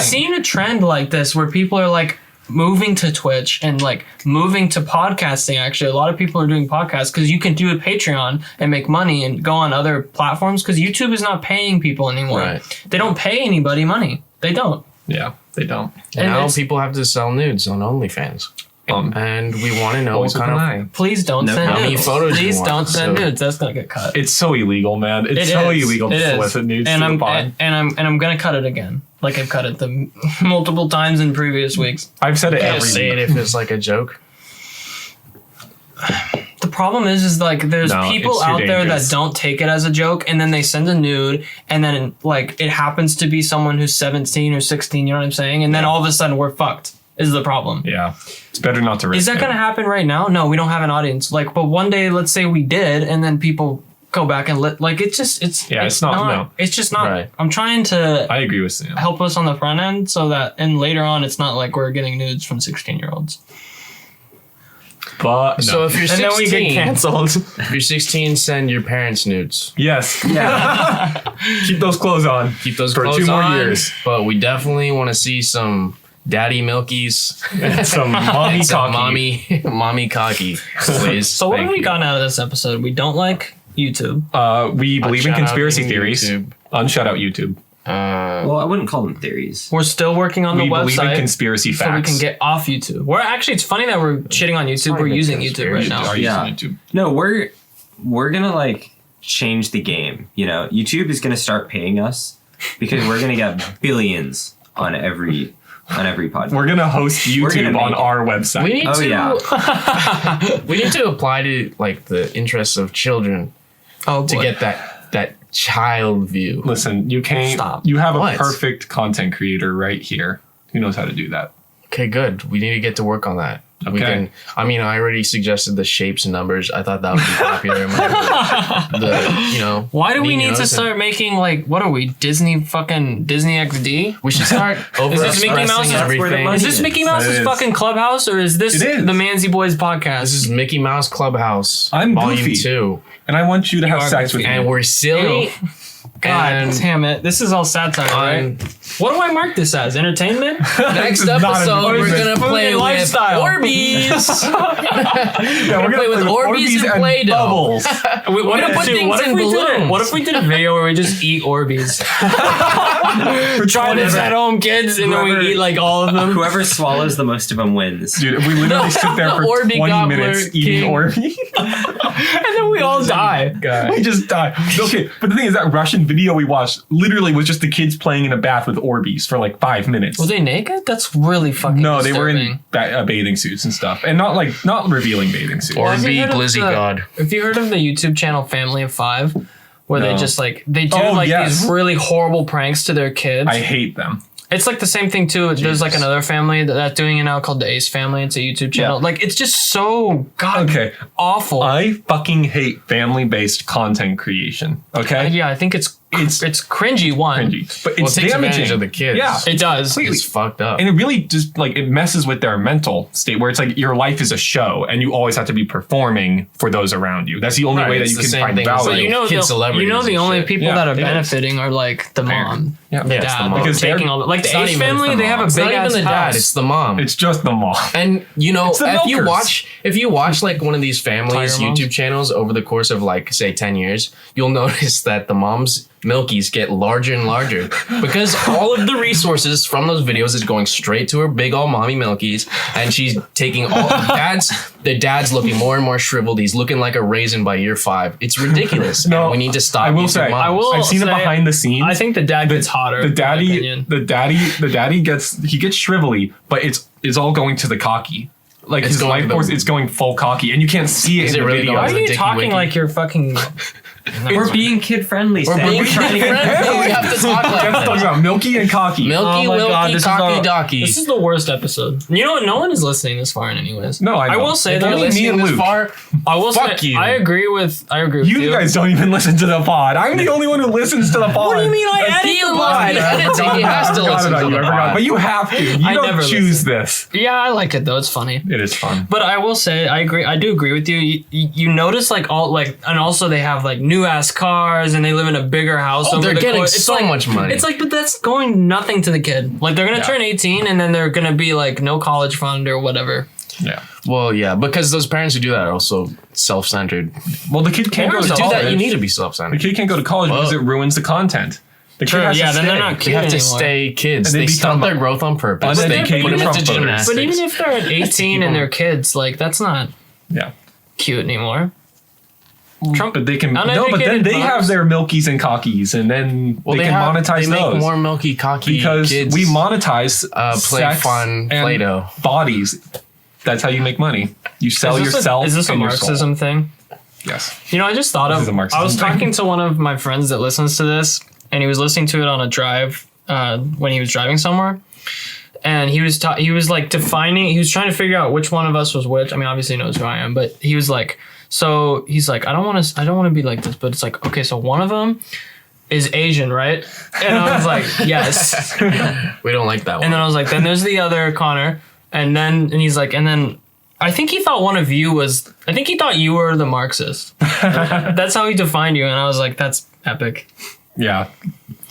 Speaker 1: seen a trend like this where people are like moving to Twitch and like moving to podcasting. Actually, a lot of people are doing podcasts because you can do a Patreon and make money and go on other platforms because YouTube is not paying people anymore.
Speaker 3: Right.
Speaker 1: They don't pay anybody money. They don't.
Speaker 2: Yeah, they don't.
Speaker 1: And
Speaker 3: Now
Speaker 1: it's-
Speaker 3: people have to sell nudes on OnlyFans. And we want to know what
Speaker 2: Always with
Speaker 3: kind
Speaker 2: an
Speaker 3: of
Speaker 2: eye.
Speaker 1: Please don't
Speaker 4: No,
Speaker 1: send
Speaker 3: how many
Speaker 1: nudes.
Speaker 3: photos you
Speaker 1: Please
Speaker 3: want,
Speaker 1: don't send
Speaker 3: so-
Speaker 1: nudes. That's gonna get cut.
Speaker 2: It's so illegal, man. It's
Speaker 1: It
Speaker 2: so
Speaker 1: is.
Speaker 2: illegal
Speaker 1: It
Speaker 2: to
Speaker 1: is.
Speaker 2: solicit nudes
Speaker 1: and
Speaker 2: to
Speaker 1: I'm
Speaker 2: the pod.
Speaker 1: and I'm gonna cut it again, like I've cut it the multiple times in previous weeks.
Speaker 2: I've said it
Speaker 3: Can't
Speaker 2: every
Speaker 3: say it if it's like a joke.
Speaker 1: The problem is like there's
Speaker 2: No,
Speaker 1: people
Speaker 2: it's too
Speaker 1: out there that
Speaker 2: dangerous.
Speaker 1: don't take it as a joke, and then they send a nude, and then like it happens to be someone who's 17 or 16. You know what I'm saying? And then all of a sudden we're fucked. Is the problem?
Speaker 2: Yeah, it's better not to risk.
Speaker 1: Is that
Speaker 2: it.
Speaker 1: gonna happen right now? No, we don't have an audience. Like, but one day, let's say we did, and then people go back and like it's just it's
Speaker 2: not- no.
Speaker 1: It's just not.
Speaker 3: Right.
Speaker 1: I'm trying to
Speaker 2: I agree with Sam.
Speaker 1: help us on the front end so that and later on it's not like we're getting nudes from 16-year-olds.
Speaker 2: But no.
Speaker 3: So if you're 16,
Speaker 1: And then we get canceled.
Speaker 3: if you're 16, send your parents nudes.
Speaker 2: yes, keep those clothes on.
Speaker 3: Keep those
Speaker 2: For
Speaker 3: clothes
Speaker 2: 2 more
Speaker 3: on,
Speaker 2: years.
Speaker 3: But we definitely want to see some daddy milkies.
Speaker 2: And some mommy
Speaker 3: Some
Speaker 2: cocky.
Speaker 3: mommy cocky, please.
Speaker 1: So what
Speaker 3: Thank
Speaker 1: have we
Speaker 3: you.
Speaker 1: gotten out of this episode? We don't like YouTube.
Speaker 2: We believe in
Speaker 3: Unshout
Speaker 2: conspiracy
Speaker 3: out
Speaker 2: theories.
Speaker 3: YouTube.
Speaker 2: Unshout out YouTube.
Speaker 4: Well, I wouldn't call them theories.
Speaker 1: We're still working on the
Speaker 2: We believe in
Speaker 1: website
Speaker 2: conspiracy
Speaker 1: so we
Speaker 2: facts.
Speaker 1: can get off YouTube. We're actually it's funny that we're shitting on YouTube. We're
Speaker 3: even
Speaker 1: using YouTube right
Speaker 3: conspiracy.
Speaker 1: now.
Speaker 2: Are
Speaker 4: Yeah.
Speaker 2: using YouTube.
Speaker 4: No, we're gonna like change the game. You know, YouTube is gonna start paying us because we're gonna get billions on every podcast.
Speaker 2: We're gonna host
Speaker 4: We're gonna
Speaker 2: YouTube
Speaker 4: make
Speaker 2: on
Speaker 4: it.
Speaker 2: our website.
Speaker 3: We need
Speaker 4: Oh,
Speaker 3: to.
Speaker 4: yeah.
Speaker 3: We need to apply to like the interests of children
Speaker 1: Oh
Speaker 3: to
Speaker 1: boy.
Speaker 3: get that child view.
Speaker 2: Listen, you can't.
Speaker 1: Stop.
Speaker 2: You have a
Speaker 3: What?
Speaker 2: perfect content creator right here who knows how to do that.
Speaker 3: Okay, good. We need to get to work on that. We
Speaker 2: Okay.
Speaker 3: can. I mean, I already suggested the shapes and numbers. I thought that would be popular.
Speaker 1: Why do we
Speaker 3: Being
Speaker 1: need to
Speaker 3: innocent.
Speaker 1: start making like what are we Disney XD?
Speaker 3: We should start over
Speaker 1: Is this Mickey Mouse's-
Speaker 3: everything.
Speaker 1: Is this Mickey Mouse's
Speaker 2: It is.
Speaker 1: fucking clubhouse or is this
Speaker 2: It is.
Speaker 1: the Manzy Boys podcast?
Speaker 3: This is Mickey Mouse Clubhouse.
Speaker 2: I'm
Speaker 3: Volume
Speaker 2: Goofy.
Speaker 3: 2.
Speaker 2: And I want you to have
Speaker 1: are
Speaker 2: sex with
Speaker 1: goofy.
Speaker 2: me.
Speaker 3: And we're silly.
Speaker 1: Ew. God
Speaker 3: And
Speaker 1: damn it! This is all satire, right? What do I mark this as? Entertainment?
Speaker 3: next
Speaker 2: is not
Speaker 3: episode,
Speaker 2: an
Speaker 3: we're
Speaker 2: amusement.
Speaker 3: gonna
Speaker 1: Food
Speaker 3: play
Speaker 1: and
Speaker 3: with
Speaker 1: lifestyle.
Speaker 3: Orbeez.
Speaker 2: Yeah, we're
Speaker 3: play with Orbeez and Play-Doh.
Speaker 2: bubbles.
Speaker 1: What
Speaker 3: gonna put things in balloons.
Speaker 1: What if we did a video where we just eat Orbeez? Try this at home, kids, and then
Speaker 4: Whoever-
Speaker 1: we eat like all of them.
Speaker 4: Whoever swallows the most of them wins.
Speaker 2: Dude, we literally sit there for
Speaker 3: The Orby
Speaker 2: 20
Speaker 3: Gobbler
Speaker 2: minutes eating
Speaker 3: King.
Speaker 2: Orbeez.
Speaker 1: And then we all die.
Speaker 2: We just die. Okay, but the thing is, that Russian video we watched literally was just the kids playing in a bath with Orbeez for like 5 minutes.
Speaker 1: Was they naked? That's really fucking
Speaker 2: No, they were in
Speaker 1: disturbing.
Speaker 2: bathing suits and stuff, and not revealing bathing suits.
Speaker 3: Or
Speaker 1: Have you
Speaker 3: be
Speaker 1: heard of
Speaker 3: Glizzy
Speaker 1: the-
Speaker 3: God.
Speaker 1: Have you heard of the YouTube channel Family of Five? Where they
Speaker 2: No.
Speaker 1: just like, they do
Speaker 2: Oh,
Speaker 1: like
Speaker 2: yes.
Speaker 1: these really horrible pranks to their kids.
Speaker 2: I hate them.
Speaker 1: It's like the same thing too. There's like another family that's doing it now called the Ace Family. It's a YouTube channel.
Speaker 2: Yeah.
Speaker 1: Like it's just so
Speaker 2: Okay,
Speaker 1: awful.
Speaker 2: I fucking hate family-based content creation. Okay,
Speaker 1: Yeah, I think it's cringy one.
Speaker 2: cringy, but
Speaker 3: Well,
Speaker 2: it's
Speaker 3: it takes
Speaker 2: damaging
Speaker 3: advantage of the kids.
Speaker 2: Yeah,
Speaker 1: It does.
Speaker 2: completely.
Speaker 3: It's fucked up.
Speaker 2: And it really just like it messes with their mental state where it's like your life is a show and you always have to be performing for those around you. That's the only
Speaker 3: Right,
Speaker 2: way that
Speaker 3: it's
Speaker 2: you
Speaker 3: the
Speaker 2: can
Speaker 3: same
Speaker 2: find
Speaker 3: thing as,
Speaker 2: value.
Speaker 3: like,
Speaker 1: You know,
Speaker 3: kid
Speaker 1: the
Speaker 3: celebrities and
Speaker 1: only
Speaker 3: shit.
Speaker 1: people
Speaker 2: Yeah,
Speaker 1: that are
Speaker 2: it is.
Speaker 1: benefiting are like the mom,
Speaker 2: Yeah.
Speaker 1: the
Speaker 3: Yeah, it's
Speaker 1: dad,
Speaker 3: the mom.
Speaker 2: Because
Speaker 1: taking
Speaker 2: they're-
Speaker 1: all the, like the
Speaker 3: it's not
Speaker 1: Ace
Speaker 3: even the
Speaker 1: Family. They
Speaker 2: mom.
Speaker 1: have a
Speaker 3: It's
Speaker 1: big
Speaker 3: not even
Speaker 1: ass
Speaker 3: the dad,
Speaker 1: house.
Speaker 3: it's the mom.
Speaker 2: It's just the mom.
Speaker 3: And you know,
Speaker 2: It's the
Speaker 3: if you
Speaker 2: milkers.
Speaker 3: watch like one of these families'
Speaker 1: Tiger moms.
Speaker 3: YouTube channels over the course of like say 10 years, you'll notice that the mom's milkies get larger and larger because all of the resources from those videos is going straight to her big old mommy milkies, and she's taking all the dad's looking more and more shriveled. He's looking like a raisin by year 5. It's ridiculous.
Speaker 2: No,
Speaker 3: And we need to stop.
Speaker 2: I will
Speaker 3: using
Speaker 2: say,
Speaker 3: moms.
Speaker 2: I've seen it
Speaker 1: say,
Speaker 2: behind the scenes.
Speaker 1: I think the dad gets hotter.
Speaker 2: the
Speaker 1: in my
Speaker 2: daddy,
Speaker 1: opinion.
Speaker 2: the daddy gets shrivelly, but it's all going to the cocky. Like
Speaker 3: It's
Speaker 2: his
Speaker 3: going
Speaker 2: life
Speaker 3: to the-
Speaker 2: force, it's going full cocky, and you can't see it
Speaker 3: Is
Speaker 2: in
Speaker 3: it
Speaker 2: the
Speaker 3: really
Speaker 2: video.
Speaker 3: going
Speaker 1: Why
Speaker 3: to
Speaker 1: are
Speaker 3: the
Speaker 1: you
Speaker 3: Dicky
Speaker 1: talking
Speaker 3: Wicky?
Speaker 1: like you're fucking?
Speaker 4: We're being kid friendly.
Speaker 3: We're
Speaker 4: Sam.
Speaker 3: being
Speaker 4: We're trying to get
Speaker 3: friendly. We have to talk like
Speaker 2: Jeff's talking
Speaker 3: this.
Speaker 2: about milky and cocky.
Speaker 3: Milky, wilky, cocky, docky.
Speaker 1: This is the worst episode. You know what? No one is listening this far in anyways.
Speaker 2: No, I know.
Speaker 1: will say
Speaker 3: If
Speaker 1: that.
Speaker 3: you're
Speaker 2: Only me
Speaker 3: listening
Speaker 2: and
Speaker 3: this
Speaker 2: Luke.
Speaker 3: far,
Speaker 1: I will
Speaker 3: fuck
Speaker 1: say.
Speaker 3: you.
Speaker 1: I agree with
Speaker 2: You guys don't even listen to the pod. I'm the only one who listens to the pod.
Speaker 1: What do you mean I
Speaker 2: That's-
Speaker 1: edit
Speaker 3: He
Speaker 1: the
Speaker 3: loves
Speaker 1: pod?
Speaker 3: the editing. He has to
Speaker 2: I forgot
Speaker 3: listen
Speaker 2: about
Speaker 3: to
Speaker 2: you.
Speaker 3: the
Speaker 2: I forgot.
Speaker 3: pod.
Speaker 2: But you have to. You
Speaker 1: I
Speaker 2: don't
Speaker 1: never
Speaker 2: choose
Speaker 1: listen.
Speaker 2: this.
Speaker 1: Yeah, I like it though. It's funny.
Speaker 2: It is fun.
Speaker 1: But I will say, I agree. I do agree with you. You notice like all like, and also they have like new ass cars, and they live in a bigger house.
Speaker 3: Oh,
Speaker 1: over
Speaker 3: they're
Speaker 1: the
Speaker 3: getting
Speaker 1: course. It's
Speaker 3: so
Speaker 1: like-
Speaker 3: much money.
Speaker 1: It's like, but that's going nothing to the kid. Like they're gonna
Speaker 2: Yeah.
Speaker 1: turn 18, and then they're gonna be like no college fund or whatever.
Speaker 2: Yeah.
Speaker 3: Well, yeah, because those parents who do that are also self-centered.
Speaker 2: Well, the kid can't go
Speaker 1: Parents
Speaker 2: to
Speaker 3: To do
Speaker 2: college.
Speaker 3: that, you need to be
Speaker 2: The
Speaker 3: self-centered.
Speaker 2: kid can't go to college because it ruins the content. The
Speaker 1: True,
Speaker 2: kid has
Speaker 1: yeah,
Speaker 2: to
Speaker 1: then they're
Speaker 2: stay.
Speaker 1: not
Speaker 3: They
Speaker 1: cute
Speaker 3: have to
Speaker 1: anymore.
Speaker 3: stay kids.
Speaker 2: And they
Speaker 3: They stunt
Speaker 2: become
Speaker 3: their growth on purpose. They
Speaker 2: uneducated
Speaker 3: put them into
Speaker 2: Trump voters.
Speaker 3: gymnastics.
Speaker 1: But even if they're at 18 and they're kids, like that's not
Speaker 2: Yeah.
Speaker 1: cute anymore. Trump,
Speaker 2: But they can no, but then
Speaker 1: Uneducated
Speaker 2: they have
Speaker 1: moms.
Speaker 2: their milkies and cockies, and then
Speaker 3: Well,
Speaker 2: they can monetize
Speaker 3: they make
Speaker 2: those
Speaker 3: more milky, cocky
Speaker 2: because
Speaker 3: kids.
Speaker 2: we monetize
Speaker 3: play
Speaker 2: sex
Speaker 3: fun
Speaker 2: and
Speaker 3: Play-Doh.
Speaker 2: bodies. That's how you make money. You sell
Speaker 1: is this
Speaker 2: yourself.
Speaker 1: is this a
Speaker 2: and your soul.
Speaker 1: Marxism thing?
Speaker 2: Yes.
Speaker 1: You know, I just thought
Speaker 2: This
Speaker 1: of.
Speaker 2: is a Marxism
Speaker 1: I was
Speaker 2: thing.
Speaker 1: talking to one of my friends that listens to this, and he was listening to it on a drive when he was driving somewhere, and he was like defining. He was trying to figure out which one of us was which. I mean, obviously he knows who I am, but he was like, so he's like, I don't want to be like this, but it's like, okay, so one of them is Asian, right? And I was like, yes.
Speaker 3: We don't like that one.
Speaker 1: And then I was like, then there's the other Connor, and he's like, and then. I think he thought one of you was. I think he thought you were the Marxist. That's how he defined you, and I was like, "That's epic."
Speaker 2: Yeah.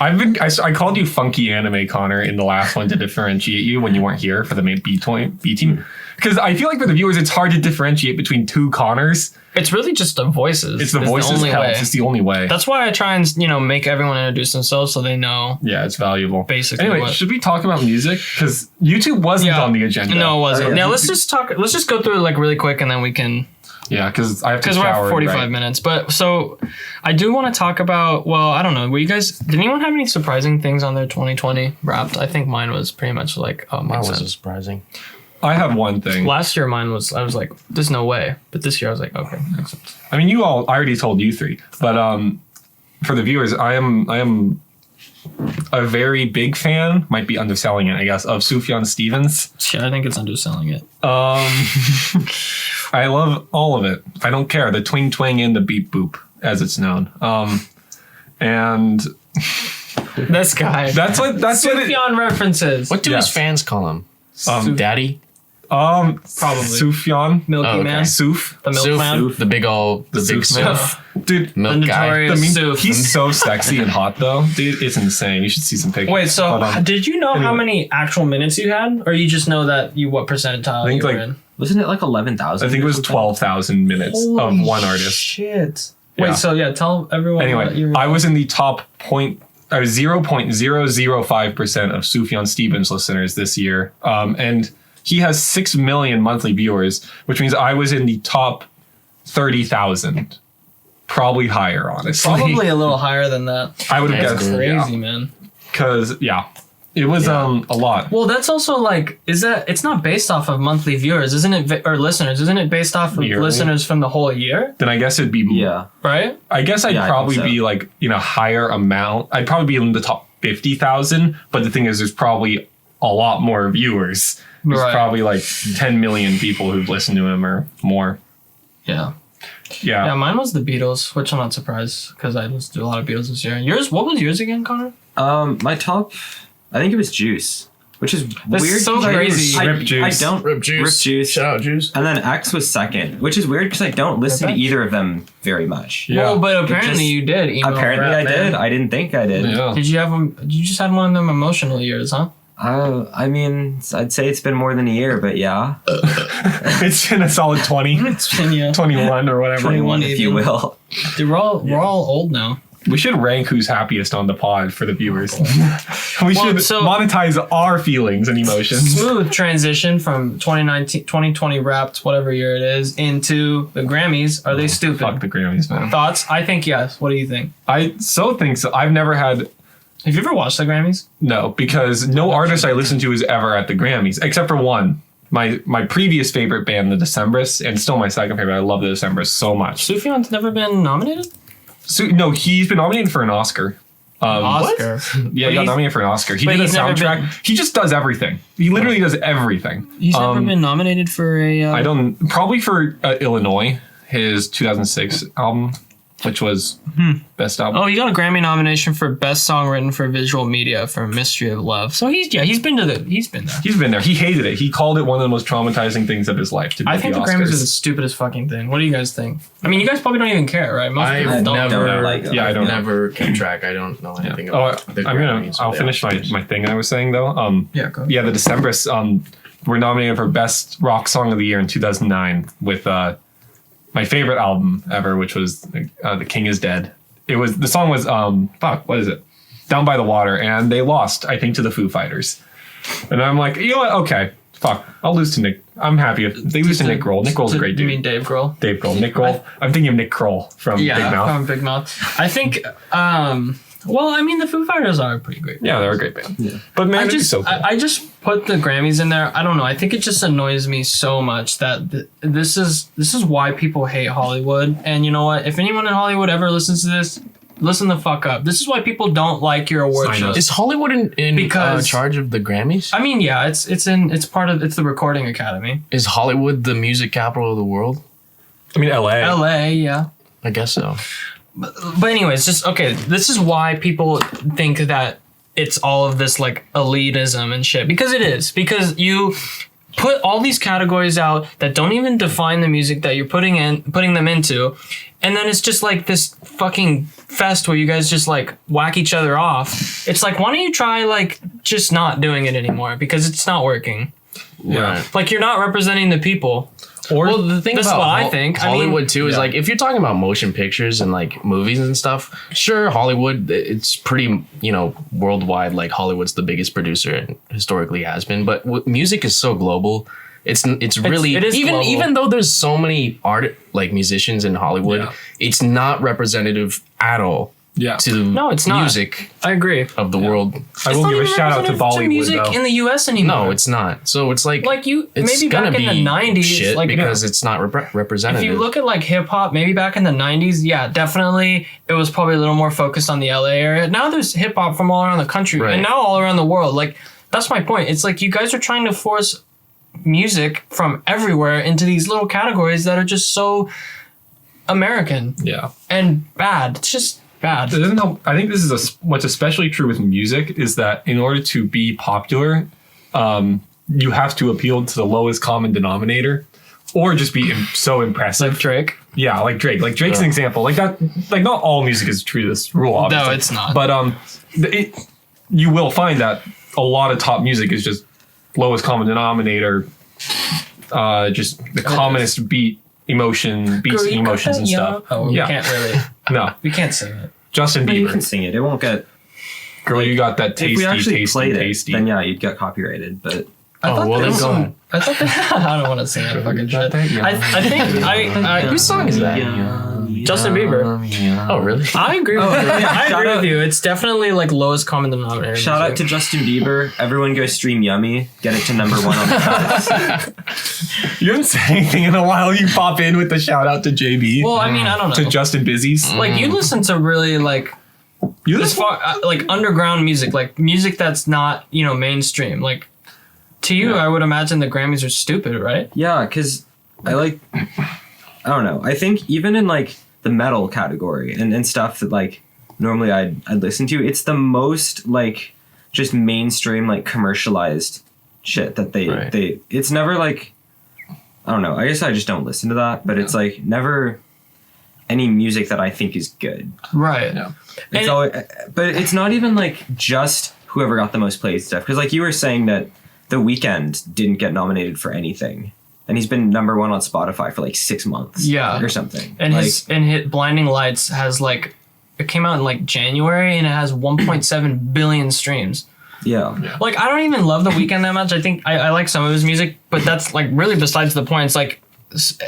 Speaker 2: I called you funky anime Connor in the last one to differentiate you when you weren't here for the main B team. Because I feel like for the viewers, it's hard to differentiate between two Connors.
Speaker 1: It's really just the voices.
Speaker 2: It's the voices
Speaker 1: only way.
Speaker 2: helps. It's the only way.
Speaker 1: That's why I try and make everyone introduce themselves so they know.
Speaker 2: Yeah, it's valuable.
Speaker 1: Basically
Speaker 2: Anyway,
Speaker 1: what-
Speaker 2: should we talk about music? Because YouTube wasn't on the agenda.
Speaker 1: No, it wasn't.
Speaker 2: Or-
Speaker 1: Now let's just talk. Let's just go through it like really quick, and then we can.
Speaker 2: Yeah, because I have to
Speaker 1: Because we're
Speaker 2: shower.
Speaker 1: at 45
Speaker 2: right?
Speaker 1: minutes. But so I do want to talk about. Well, I don't know. Were you guys? Did anyone have any surprising things on their 2020 Wrapped? I think mine was pretty much like. Oh,
Speaker 3: That
Speaker 1: makes
Speaker 3: wasn't
Speaker 1: sense.
Speaker 3: surprising.
Speaker 2: I have one thing.
Speaker 1: Last year mine was. I was like, there's no way. But this year I was like, okay, makes sense.
Speaker 2: I mean, I already told you three, but for the viewers, I am a very big fan, might be underselling it, I guess, of Sufjan Stevens.
Speaker 1: Shit, I think it's underselling it.
Speaker 2: I love all of it. I don't care. The twing twang and the beep boop, as it's known. And
Speaker 1: This guy.
Speaker 2: that's what it,
Speaker 1: Sufjan references.
Speaker 3: What do
Speaker 2: Yes.
Speaker 3: his fans call him? Daddy?
Speaker 2: probably
Speaker 1: Sufjan. Milky
Speaker 3: Oh, okay.
Speaker 1: Man.
Speaker 2: Suf.
Speaker 1: The milkman.
Speaker 3: Suf, the big old, the big
Speaker 2: Suf.
Speaker 3: Suf.
Speaker 2: Dude,
Speaker 1: The
Speaker 3: Milk guy.
Speaker 1: notorious Suf.
Speaker 2: he's so sexy and hot though. Dude, it's insane. You should see some pictures.
Speaker 1: Wait, so
Speaker 2: Hold on.
Speaker 1: did you know how
Speaker 2: Anyway.
Speaker 1: many actual minutes you had? Or you just know that what percentile
Speaker 2: I think
Speaker 1: you were
Speaker 2: like-
Speaker 1: in?
Speaker 4: Wasn't it like 11,000?
Speaker 2: I think it was 12,000 minutes of one artist.
Speaker 1: Shit.
Speaker 2: Yeah.
Speaker 1: Wait, so yeah, tell everyone what you
Speaker 2: Anyway, I was in the top point. I was 0.005% of Sufjan Stevens listeners this year, and he has 6 million monthly viewers, which means I was in the top 30,000, probably higher, honestly.
Speaker 1: probably a little higher than that.
Speaker 2: I would have
Speaker 3: That's
Speaker 2: guessed
Speaker 1: Crazy, man.
Speaker 2: because it was a lot.
Speaker 1: Well, that's also like, it's not based off of monthly viewers, isn't it? Or listeners, isn't it based off of
Speaker 2: Yearly?
Speaker 1: listeners from the whole year,
Speaker 2: Then I guess it'd be
Speaker 4: Yeah.
Speaker 1: right?
Speaker 2: I guess I'd
Speaker 4: Yeah, I think
Speaker 2: probably
Speaker 4: so.
Speaker 2: be like higher amount. I'd probably be in the top 50,000. But the thing is, there's probably a lot more viewers. There's
Speaker 1: Right.
Speaker 2: probably like 10 million people who've listened to him or more.
Speaker 1: Yeah.
Speaker 2: Yeah.
Speaker 1: Yeah, mine was the Beatles, which I'm not surprised because I listened to a lot of Beatles this year. Yours, what was yours again, Connor?
Speaker 4: My top, I think it was Juice, which is
Speaker 1: That's
Speaker 4: weird.
Speaker 1: so
Speaker 4: 'cause
Speaker 1: crazy.
Speaker 2: Rip Juice.
Speaker 4: I don't
Speaker 3: Rip Juice.
Speaker 4: Rip Juice.
Speaker 3: Shout out Juice.
Speaker 4: And then X was second, which is weird because I don't listen to
Speaker 1: Okay.
Speaker 4: either of them very much.
Speaker 2: Yeah.
Speaker 1: Well, but apparently
Speaker 4: just-
Speaker 1: you did. Emo
Speaker 4: Apparently
Speaker 1: rap,
Speaker 4: I did.
Speaker 1: man.
Speaker 4: I didn't think I did.
Speaker 2: Yeah.
Speaker 1: Did you have them? You just had one of them emotional years, huh?
Speaker 4: I mean, I'd say it's been more than a year, but yeah,
Speaker 2: It's been a solid 20,
Speaker 1: It's been, yeah.
Speaker 2: 21 or whatever.
Speaker 1: 21
Speaker 4: if you
Speaker 1: even.
Speaker 4: will.
Speaker 1: Dude, we're all old now.
Speaker 2: We should rank who's happiest on the pod for the viewers. We should
Speaker 1: so-
Speaker 2: monetize our feelings and emotions.
Speaker 1: Smooth transition from 2020 wrapped, whatever year it is, into the Grammys. Are they stupid?
Speaker 2: Fuck the Grammys, man.
Speaker 1: Thoughts? I think yes. What do you think?
Speaker 2: I so think so. I've never had
Speaker 1: Have you ever watched the Grammys?
Speaker 2: no, because no artist I listen to is ever at the Grammys, except for one. My previous favorite band, the Decemberists, and still my second favorite. I love the Decemberists so much.
Speaker 1: Sufjan's never been nominated?
Speaker 2: So no, he's been nominated for an Oscar.
Speaker 1: Oscar.
Speaker 2: Yeah, he got nominated for an Oscar. He
Speaker 1: But
Speaker 2: did a
Speaker 1: he's never
Speaker 2: soundtrack.
Speaker 1: been-
Speaker 2: He just does everything. He literally does everything.
Speaker 1: He's never been nominated for a.
Speaker 2: I don't probably for Illinois, his 2006 album, which was best album.
Speaker 1: Oh, he got a Grammy nomination for Best Song Written for Visual Media for Mystery of Love. So he's been there.
Speaker 2: He's been there. He hated it. He called it one of the most traumatizing things of his life. To be
Speaker 1: I
Speaker 2: at
Speaker 1: think the
Speaker 2: Oscars.
Speaker 1: Grammys are the stupidest fucking thing. What do you guys think? I mean, you guys probably don't even care, right? Most people
Speaker 3: I've
Speaker 1: don't.
Speaker 3: never,
Speaker 4: like-
Speaker 2: Yeah, I don't know.
Speaker 3: never kept track. I don't know anything
Speaker 2: Oh,
Speaker 3: about the Grammys or
Speaker 2: I'll
Speaker 3: the
Speaker 2: finish
Speaker 3: Oscars.
Speaker 2: my thing I was saying though.
Speaker 1: Yeah, go.
Speaker 2: Yeah, the Decemberists were nominated for Best Rock Song of the Year in 2009 with my favorite album ever, which was The King Is Dead. The song was what is it? Down by the Water, and they lost, I think, to the Foo Fighters. And I'm like, you know what? Okay, fuck. I'll lose to Nick. I'm happy if they lose to Nick Grohl. Nick Grohl's a great
Speaker 1: You
Speaker 2: dude.
Speaker 1: mean Dave Grohl?
Speaker 2: Dave Grohl. Nick Grohl. I'm thinking of Nick Kroll from Big Mouth.
Speaker 1: from Big Mouth. I think. Well, I mean, the Foo Fighters are a pretty great.
Speaker 2: Yeah, they're a great band. Yeah. But man,
Speaker 1: I
Speaker 2: it'd be
Speaker 1: just,
Speaker 2: so cool.
Speaker 1: I just put the Grammys in there. I don't know. I think it just annoys me so much that this is why people hate Hollywood. And you know what? If anyone in Hollywood ever listens to this, listen the fuck up. This is why people don't like your award
Speaker 2: Sign
Speaker 1: shows.
Speaker 2: up.
Speaker 3: Is Hollywood in
Speaker 1: Because-
Speaker 3: charge of the Grammys?
Speaker 1: I mean, yeah, it's the Recording Academy.
Speaker 3: Is Hollywood the music capital of the world?
Speaker 2: I mean, LA.
Speaker 1: LA, yeah.
Speaker 3: I guess so.
Speaker 1: But anyways, just okay. This is why people think that it's all of this like elitism and shit, because it is. Because you put all these categories out that don't even define the music that you're putting them into, and then it's just like this fucking fest where you guys just like whack each other off. It's like, why don't you try like just not doing it anymore, because it's not working.
Speaker 2: Yeah.
Speaker 3: Right.
Speaker 1: Like, you're not representing the people.
Speaker 2: Or
Speaker 3: Well, the thing
Speaker 1: That's
Speaker 3: about
Speaker 1: what I think. I mean,
Speaker 3: Hollywood too is
Speaker 2: yeah.
Speaker 3: like, if you're talking about motion pictures and like movies and stuff, sure, Hollywood, it's pretty, worldwide. Like, Hollywood's the biggest producer and historically has been. But music is so global. It's really
Speaker 1: it is global.
Speaker 3: even though there's so many musicians in Hollywood,
Speaker 2: Yeah.
Speaker 3: it's not representative at all
Speaker 2: Yeah.
Speaker 3: to
Speaker 1: No, it's not.
Speaker 3: music
Speaker 1: I agree.
Speaker 3: of the world.
Speaker 2: I will give a shout out to Bollywood
Speaker 1: music
Speaker 2: though.
Speaker 1: in the U.S. anymore.
Speaker 3: No, it's not. So it's like
Speaker 1: you
Speaker 3: it's
Speaker 1: maybe
Speaker 3: gonna
Speaker 1: back in
Speaker 3: be
Speaker 1: the 90s,
Speaker 3: shit
Speaker 1: like
Speaker 3: because it's not
Speaker 1: if
Speaker 3: representative.
Speaker 1: you look at like hip hop, maybe back in the 90s, yeah, definitely it was probably a little more focused on the LA area. Now there's hip hop from all around the country
Speaker 3: Right.
Speaker 1: and now all around the world. Like that's my point. It's like you guys are trying to force music from everywhere into these little categories that are just so American
Speaker 2: Yeah.
Speaker 1: and bad. It's just bad.
Speaker 2: It doesn't help. I think this is what's especially true with music is that in order to be popular, you have to appeal to the lowest common denominator, or just be so impressive.
Speaker 1: Like Drake.
Speaker 2: Yeah, like Drake. Like Drake's an example. Like that. Like not all music is true to this rule. Obviously.
Speaker 1: No, it's not.
Speaker 2: But you will find that a lot of top music is just lowest common denominator. Just the commonest beats, emotions and stuff.
Speaker 1: Oh, we
Speaker 2: Yeah.
Speaker 1: can't really.
Speaker 2: No,
Speaker 1: We can't sing it.
Speaker 2: Justin
Speaker 4: But you can
Speaker 2: Bieber.
Speaker 4: sing it. It won't get.
Speaker 2: Girl, you got that tasty,
Speaker 4: If we actually
Speaker 2: tasty,
Speaker 4: played
Speaker 2: tasty.
Speaker 4: it, then yeah, you'd get copyrighted. But
Speaker 3: well,
Speaker 1: there
Speaker 3: then
Speaker 1: was
Speaker 3: go
Speaker 1: some-
Speaker 3: ahead.
Speaker 1: I thought that, I don't want to sing that fucking shit. I think
Speaker 3: Whose song is that?
Speaker 1: Justin Bieber.
Speaker 3: Oh, really?
Speaker 1: I agree with you. I
Speaker 4: shout
Speaker 1: agree
Speaker 4: out-
Speaker 1: with you. It's definitely like lowest common denominator.
Speaker 4: shout out to Justin Bieber. Everyone go stream Yummy. Get it to number 1 on the charts.
Speaker 2: You haven't said anything in a while. You pop in with the shout out to JB.
Speaker 1: Well, I mean, I don't know.
Speaker 2: to Justin Busy's.
Speaker 1: Like you listen to really like
Speaker 2: You
Speaker 1: as far like underground music, like music that's not mainstream. Like to you, I would imagine the Grammys are stupid, right?
Speaker 4: Yeah, because I don't know. I think even in like the metal category and stuff that like normally I'd listen to, it's the most like just mainstream like commercialized shit that they it's never like, I don't know. I guess I just don't listen to that, but it's like never any music that I think is good.
Speaker 1: Right.
Speaker 2: Yeah.
Speaker 4: It's
Speaker 1: And-
Speaker 4: always, but it's not even like just whoever got the most played stuff. Because like you were saying that The Weeknd didn't get nominated for anything, and he's been number 1 on Spotify for like 6 months.
Speaker 1: Yeah.
Speaker 4: or something.
Speaker 1: And
Speaker 4: like,
Speaker 1: his Blinding Lights has like it came out in like January and it has 1.7 billion streams.
Speaker 4: yeah.
Speaker 1: Like I don't even love The Weeknd that much. I think I like some of his music, but that's like really besides the point. It's like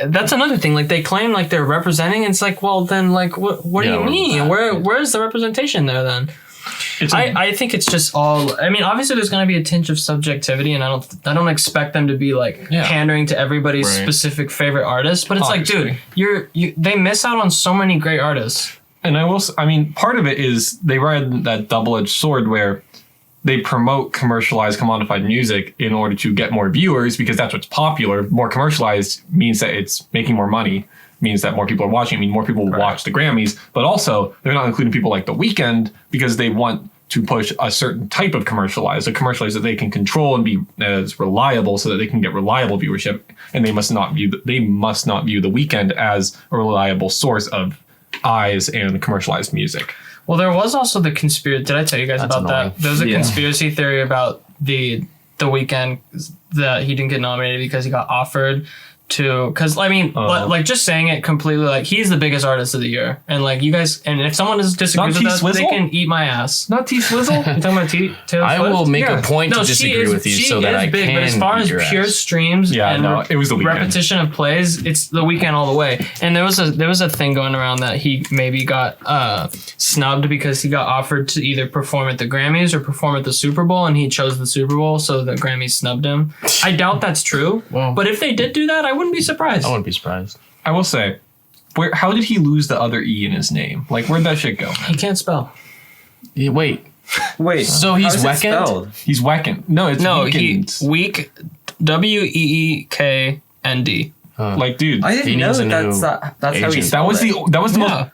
Speaker 1: that's another thing. Like they claim like they're representing. And it's like, well, then like what do
Speaker 3: Yeah,
Speaker 1: you mean? Where's the representation there then? I think it's just all. I mean, obviously, there's going to be a tinge of subjectivity, and I don't expect them to be like pandering to everybody's
Speaker 3: Right.
Speaker 1: specific favorite artist. But it's
Speaker 2: Obviously.
Speaker 1: like, dude, they miss out on so many great artists.
Speaker 2: And I mean, part of it is they ride that double-edged sword where they promote commercialized, commodified music in order to get more viewers because that's what's popular. More commercialized means that it's making more money, means that more people are watching, more people will watch the Grammys. But also, they're not including people like The Weeknd because they want to push a certain type of commercialized, a commercialized that they can control and be as reliable so that they can get reliable viewership. And they must not view The Weeknd as a reliable source of eyes and commercialized music.
Speaker 1: Well, there was also the conspiracy. Did I tell you guys
Speaker 3: That's
Speaker 1: about
Speaker 3: annoying.
Speaker 1: that? There was a
Speaker 4: Yeah.
Speaker 1: conspiracy theory about the Weeknd that he didn't get nominated because he got offered to. Because I mean, like just saying it completely, like he's the biggest artist of the year, and like you guys, and if someone disagrees
Speaker 2: Not
Speaker 1: with that, they
Speaker 2: T-Swizzle?
Speaker 1: can eat my ass.
Speaker 2: Not T-Swizzle?
Speaker 1: You talking about Taylor
Speaker 3: I
Speaker 1: Swift?
Speaker 3: will make
Speaker 2: Yeah.
Speaker 3: a point to
Speaker 1: she
Speaker 3: disagree
Speaker 1: is-
Speaker 3: with you
Speaker 1: she
Speaker 3: so that
Speaker 1: is
Speaker 3: I
Speaker 1: big,
Speaker 3: can
Speaker 1: but as far as
Speaker 3: eat your
Speaker 1: pure
Speaker 3: ass.
Speaker 1: streams
Speaker 2: Yeah,
Speaker 1: and
Speaker 2: no, it was The Weeknd.
Speaker 1: repetition of plays, it's The Weeknd all the way. And there was a thing going around that he maybe got snubbed because he got offered to either perform at the Grammys or perform at the Super Bowl, and he chose the Super Bowl, so the Grammys snubbed him. I doubt that's true,
Speaker 3: Well-
Speaker 1: but if they did do that, I wouldn't be surprised.
Speaker 3: I wouldn't be surprised.
Speaker 2: I will say, how did he lose the other E in his name? Like, where'd that shit go?
Speaker 1: He can't spell.
Speaker 3: Yeah, wait,
Speaker 4: Wait.
Speaker 3: So he's
Speaker 4: how is it
Speaker 3: Weeknd?
Speaker 4: spelled?
Speaker 2: He's Weeknd. No, it's
Speaker 1: No,
Speaker 2: Weeknd.
Speaker 1: weak. Weeknd.
Speaker 2: Like, dude,
Speaker 4: I
Speaker 3: He
Speaker 4: didn't know
Speaker 3: needs a
Speaker 4: that's
Speaker 3: new
Speaker 4: that's how he
Speaker 3: agent.
Speaker 2: that
Speaker 4: spelled
Speaker 2: was
Speaker 4: it.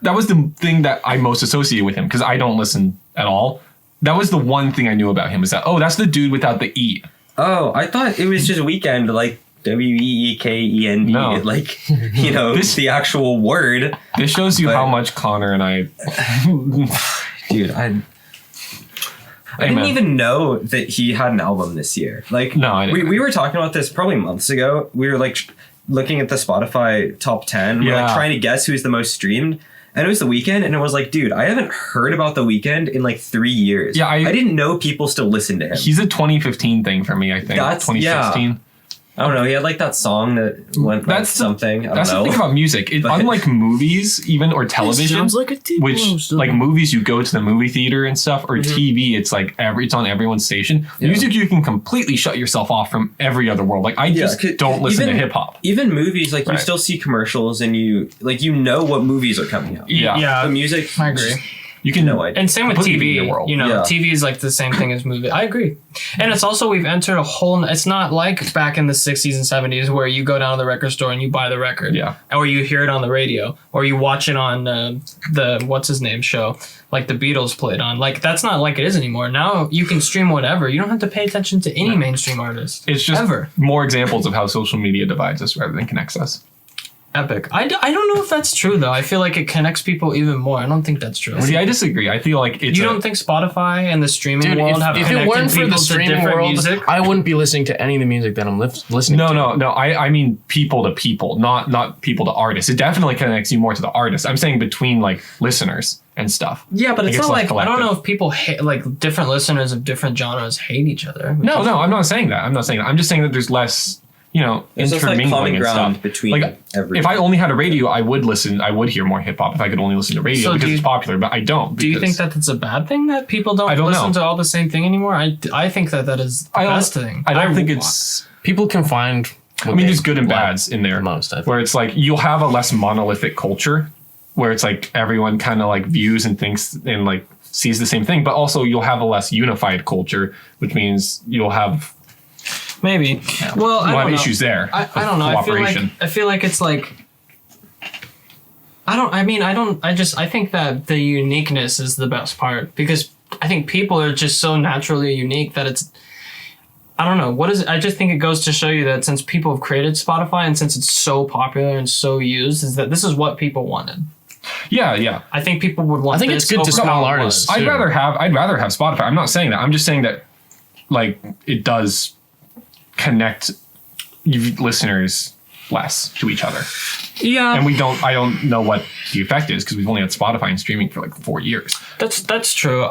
Speaker 2: that was the thing that I most associate with him because I don't listen at all. That was the one thing I knew about him is that that's the dude without the E.
Speaker 4: Oh, I thought it was just Weekend, like Weekend,
Speaker 2: No.
Speaker 4: like it's the actual word.
Speaker 2: This shows you
Speaker 4: But-
Speaker 2: how much Connor and I.
Speaker 4: Dude, I didn't
Speaker 2: Amen.
Speaker 4: even know that he had an album this year. Like,
Speaker 2: No, I didn't.
Speaker 4: we were talking about this probably months ago. We were like looking at the Spotify top 10. We're like
Speaker 2: Yeah.
Speaker 4: trying to guess who's the most streamed. And it was The Weeknd, and it was like, dude, I haven't heard about The Weeknd in like 3 years.
Speaker 2: Yeah,
Speaker 4: I didn't know people still listen to him.
Speaker 2: He's a 2015 thing for me. I think
Speaker 4: That's-
Speaker 2: 2016.
Speaker 4: I don't know. He had like that song that went like something. I
Speaker 2: That's
Speaker 4: don't
Speaker 2: the
Speaker 4: know.
Speaker 2: thing about music. Unlike movies, even or television,
Speaker 3: sounds like a TV
Speaker 2: which like movies, you go to the movie theater and stuff, or TV, it's like it's on everyone's station. Music, you can completely shut yourself off from every other world. Like I just don't listen to hip hop.
Speaker 4: Even movies, like you still see commercials and you know what movies are coming out.
Speaker 1: Yeah.
Speaker 4: The music,
Speaker 1: I agree.
Speaker 2: You can know
Speaker 4: it.
Speaker 1: And same with TV. You know, TV is like the same thing as movie. I agree. And it's also, we've entered a whole, it's not like back in the 60s and 70s where you go down to the record store and you buy the record.
Speaker 2: Yeah.
Speaker 1: Or you hear it on the radio. Or you watch it on the, what's his name show. Like the Beatles played on. Like that's not like it is anymore. Now you can stream whatever. You don't have to pay attention to any mainstream artist.
Speaker 2: It's just more examples of how social media divides us rather than connects us.
Speaker 1: Epic. I don't know if that's true though. I feel like it connects people even more. I don't think that's true.
Speaker 2: See, I disagree. I feel like it's.
Speaker 1: You don't think Spotify and the streaming world have
Speaker 3: if
Speaker 1: connected
Speaker 3: it weren't for
Speaker 1: people
Speaker 3: the
Speaker 1: to
Speaker 3: streaming
Speaker 1: different
Speaker 3: world,
Speaker 1: music?
Speaker 3: I wouldn't be listening to any of the music that I'm listening to.
Speaker 2: No. I mean people to people, not people to artists. It definitely connects you more to the artist. I'm saying between like listeners and stuff.
Speaker 1: Yeah, but it's not like I don't know
Speaker 2: collective.
Speaker 1: if people hate, like different listeners of different genres hate each other.
Speaker 2: No, I'm not saying that. I'm just saying that there's less.
Speaker 4: There's just like
Speaker 2: intermingling
Speaker 4: common
Speaker 2: and
Speaker 4: ground
Speaker 2: stuff.
Speaker 4: between
Speaker 2: like,
Speaker 4: everyone.
Speaker 2: if I only had a radio, I would hear more hip hop if I could only listen to radio
Speaker 1: So
Speaker 2: because it's popular, but I don't.
Speaker 1: Do you think that it's a bad thing that people don't listen to all the same thing anymore? I think that is the best thing.
Speaker 2: I don't think it's...
Speaker 3: People can find...
Speaker 2: I mean, there's good and bads in there.
Speaker 3: Most, I think.
Speaker 2: Where it's like, you'll have a less monolithic culture where it's like everyone kind of like views and thinks and like sees the same thing, but also you'll have a less unified culture, which means you'll have...
Speaker 1: Maybe. Well, I
Speaker 2: you'll
Speaker 1: don't
Speaker 2: have
Speaker 1: know.
Speaker 2: issues there.
Speaker 1: I don't know. I feel like it's like... I think that the uniqueness is the best part because I think people are just so naturally unique that it's... I don't know. What is it? I just think it goes to show you that since people have created Spotify and since it's so popular and so used, is that this is what people wanted.
Speaker 2: Yeah.
Speaker 1: I think people would want.
Speaker 3: I think it's good to small artists.
Speaker 2: I'd rather have Spotify. I'm not saying that. I'm just saying that like it does connect you listeners less to each other.
Speaker 1: Yeah.
Speaker 2: And I don't know what the effect is because we've only had Spotify and streaming for like 4 years.
Speaker 1: That's true.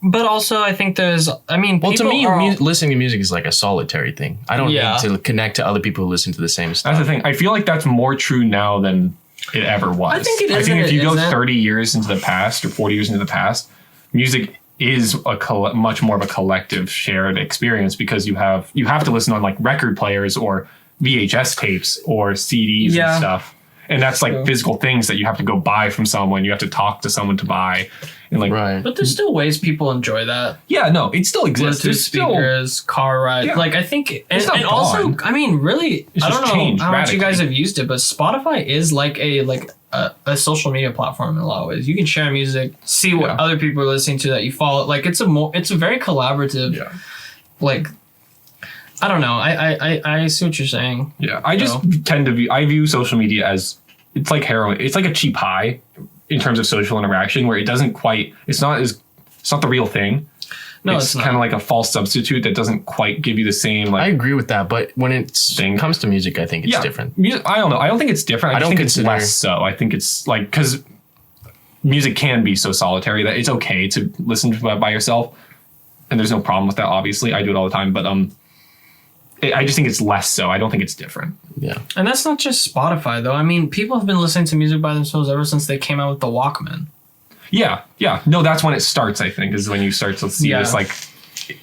Speaker 1: But also I think there's. I mean,
Speaker 3: well, to me, listening to music is like a solitary thing. I don't need to connect to other people who listen to the same stuff.
Speaker 2: That's the thing. I feel like that's more true now than it ever was.
Speaker 1: I think it is.
Speaker 2: I think if you go 30 years into the past or 40 years into the past, music is much more of a collective shared experience because you have to listen on like record players or VHS tapes or CDs and stuff. And that's like physical things that you have to go buy from someone. You have to talk to someone to buy. And like,
Speaker 3: right.
Speaker 1: But there's still ways people enjoy that.
Speaker 2: Yeah, no, it still exists.
Speaker 1: Bluetooth speakers, car ride. Yeah. Like I think, and also, I mean, really, I don't know how much you guys have used it, but Spotify is like a social media platform in a lot of ways. You can share music, see what other people are listening to that you follow. Like it's a very collaborative. Yeah. Like, I don't know. I see what you're saying.
Speaker 2: Yeah, I just tend to I view social media as it's like heroin. It's like a cheap high in terms of social interaction where it doesn't quite. It's not the real thing. No, it's kind of like a false substitute that doesn't quite give you the same. Like,
Speaker 3: I agree with that, but when it comes to music, I think it's different.
Speaker 2: Music, I don't know. I don't think it's different. I don't think it's less so. I think it's like because music can be so solitary that it's okay to listen to it by yourself, and there's no problem with that. Obviously, I do it all the time, but I just think it's less so. I don't think it's different.
Speaker 3: Yeah.
Speaker 1: And that's not just Spotify, though. I mean, people have been listening to music by themselves ever since they came out with the Walkman.
Speaker 2: Yeah. No, that's when it starts, I think, is when you start to see this, like,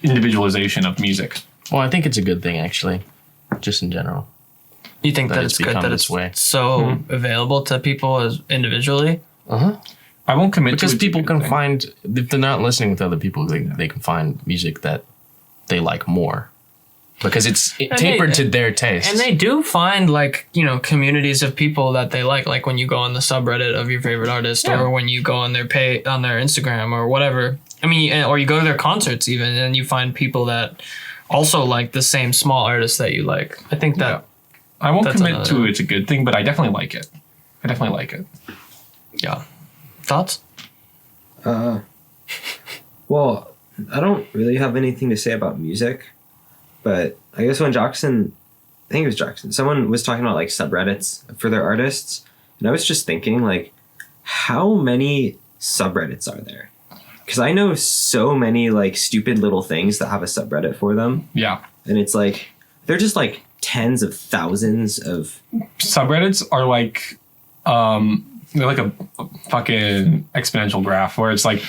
Speaker 2: individualization of music.
Speaker 3: Well, I think it's a good thing, actually, just in general.
Speaker 1: You think that it's good that it's so available to people as individually?
Speaker 3: Uh-huh.
Speaker 2: I won't commit
Speaker 3: because people can find, if they're not listening with other people, they can find music that they like more. Because it's tapered to their taste.
Speaker 1: And they do find, like, communities of people that they like when you go on the subreddit of your favorite artist or when you go on their Instagram or whatever. I mean, or you go to their concerts even and you find people that also like the same small artists that you like. I think that...
Speaker 2: I won't commit to it's a good thing, but I definitely like it.
Speaker 1: Yeah. Thoughts?
Speaker 4: Well, I don't really have anything to say about music. But I guess when someone was talking about like subreddits for their artists, and I was just thinking like, how many subreddits are there? Because I know so many like stupid little things that have a subreddit for them.
Speaker 2: Yeah.
Speaker 4: And it's like, they're just like tens of thousands of.
Speaker 2: Subreddits are like they're like a fucking exponential graph where it's like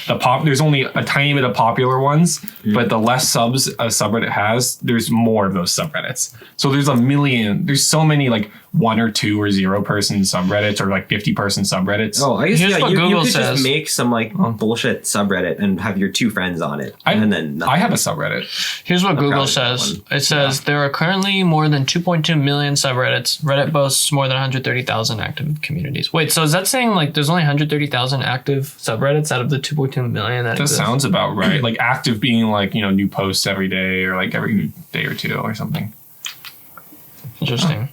Speaker 2: there's only a tiny bit of popular ones, but the less subs a subreddit has, there's more of those subreddits. So there's there's so many like 1 or 2 or 0 person subreddits or like 50 person subreddits.
Speaker 4: Oh, I guess
Speaker 1: Here's what
Speaker 4: you
Speaker 1: Google
Speaker 4: could
Speaker 1: says.
Speaker 4: just make some like bullshit subreddit and have your 2 friends on it, and then nothing.
Speaker 2: I have a subreddit.
Speaker 1: Here's what Google
Speaker 4: proud of
Speaker 1: says.
Speaker 4: that one.
Speaker 1: It says there are currently more than 2.2 million subreddits. Reddit boasts more than 130,000 active communities. Wait, so is that saying like there's only 130,000 active subreddits out of the 2.2 million that
Speaker 2: That
Speaker 1: exist?
Speaker 2: sounds about right. Like active being like, new posts every day or like every day or 2 or something.
Speaker 1: Interesting.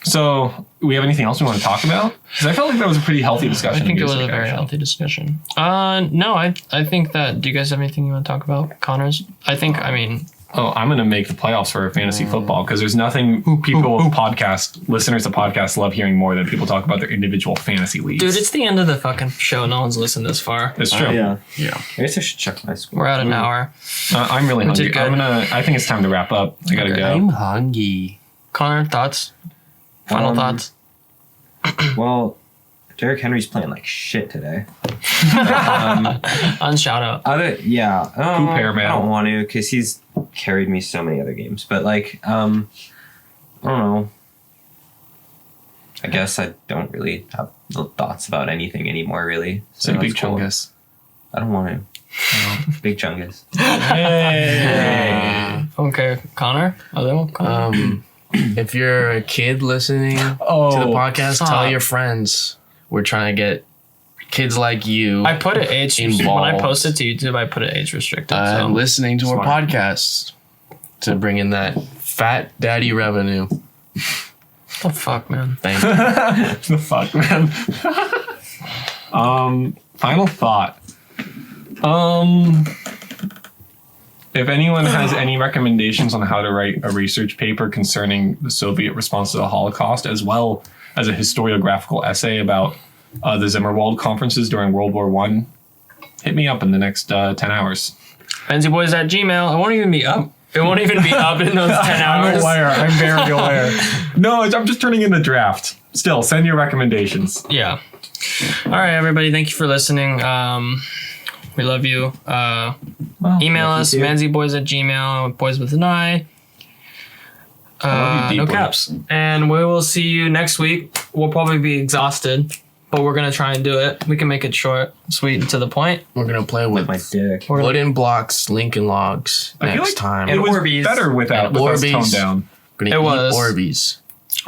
Speaker 2: So, we have anything else we want to talk about? Because I felt like that was a pretty healthy discussion.
Speaker 1: I think it was a
Speaker 2: music,
Speaker 1: very
Speaker 2: actually.
Speaker 1: healthy discussion. No, I think that. Do you guys have anything you want to talk about, Connors? I mean,
Speaker 2: Oh, I'm going to make the playoffs for fantasy football because there's nothing listeners to podcasts love hearing more than people talk about their individual fantasy leagues.
Speaker 1: dude, it's the end of the fucking show. No one's listened this far.
Speaker 2: It's true.
Speaker 4: Yeah.
Speaker 3: Yeah.
Speaker 4: I guess I should check my score.
Speaker 1: We're at an hour.
Speaker 2: I'm really
Speaker 1: Which is
Speaker 2: hungry.
Speaker 1: good.
Speaker 2: I think it's time to wrap up. I got to
Speaker 1: Okay.
Speaker 2: go.
Speaker 3: I'm hungry.
Speaker 1: Connor, thoughts? Final thoughts?
Speaker 4: Well, Derrick Henry's playing like shit today.
Speaker 1: On shout out.
Speaker 2: Poop hair, man.
Speaker 4: I don't want to because he's carried me so many other games. But like, I don't know. I guess I don't really have thoughts about anything anymore, really.
Speaker 2: Say Big
Speaker 4: that's cool.
Speaker 2: Chungus.
Speaker 4: I don't want to. Big Chungus.
Speaker 2: Hey.
Speaker 1: Okay, Connor? Other one? Connor?
Speaker 3: If you're a kid listening to the podcast,
Speaker 1: stop.
Speaker 3: tell your friends. We're trying to get kids like you
Speaker 1: I put it age when I
Speaker 3: involved.
Speaker 1: posted to YouTube. I put it age restricted. So.
Speaker 3: listening to our
Speaker 2: Smart.
Speaker 3: podcast to bring in that fat daddy revenue.
Speaker 1: What the fuck, man?
Speaker 3: Thank you.
Speaker 2: The fuck, man. Final thought. If anyone has any recommendations on how to write a research paper concerning the Soviet response to the Holocaust, as well as a historiographical essay about the Zimmerwald conferences during World War I, hit me up in the next 10 hours.
Speaker 1: FenzyBoys@gmail. It won't even be up. It won't even be up in those 10
Speaker 2: I'm
Speaker 1: hours.
Speaker 2: aware. I'm very aware. No, I'm just turning in the draft. Still, send your recommendations.
Speaker 1: Yeah. All right, everybody. Thank you for listening. We love you. Email
Speaker 4: love
Speaker 1: us,
Speaker 4: you too.
Speaker 1: manzyboys@gmail, boys with an I.
Speaker 2: love you
Speaker 1: No
Speaker 2: deeply.
Speaker 1: caps. And we will see you next week. We'll probably be exhausted, but we're going to try and do it. We can make it short, sweet, and to the point.
Speaker 3: We're gonna play with
Speaker 4: My dick.
Speaker 1: We're gonna-
Speaker 3: wooden blocks, Lincoln Logs
Speaker 2: I feel
Speaker 3: next
Speaker 2: like
Speaker 3: time.
Speaker 2: It was
Speaker 1: Orbeez.
Speaker 2: better without
Speaker 3: And
Speaker 2: with us
Speaker 3: Orbeez.
Speaker 2: toned down.
Speaker 3: We're gonna
Speaker 1: It
Speaker 3: eat
Speaker 1: was.
Speaker 3: Orbeez.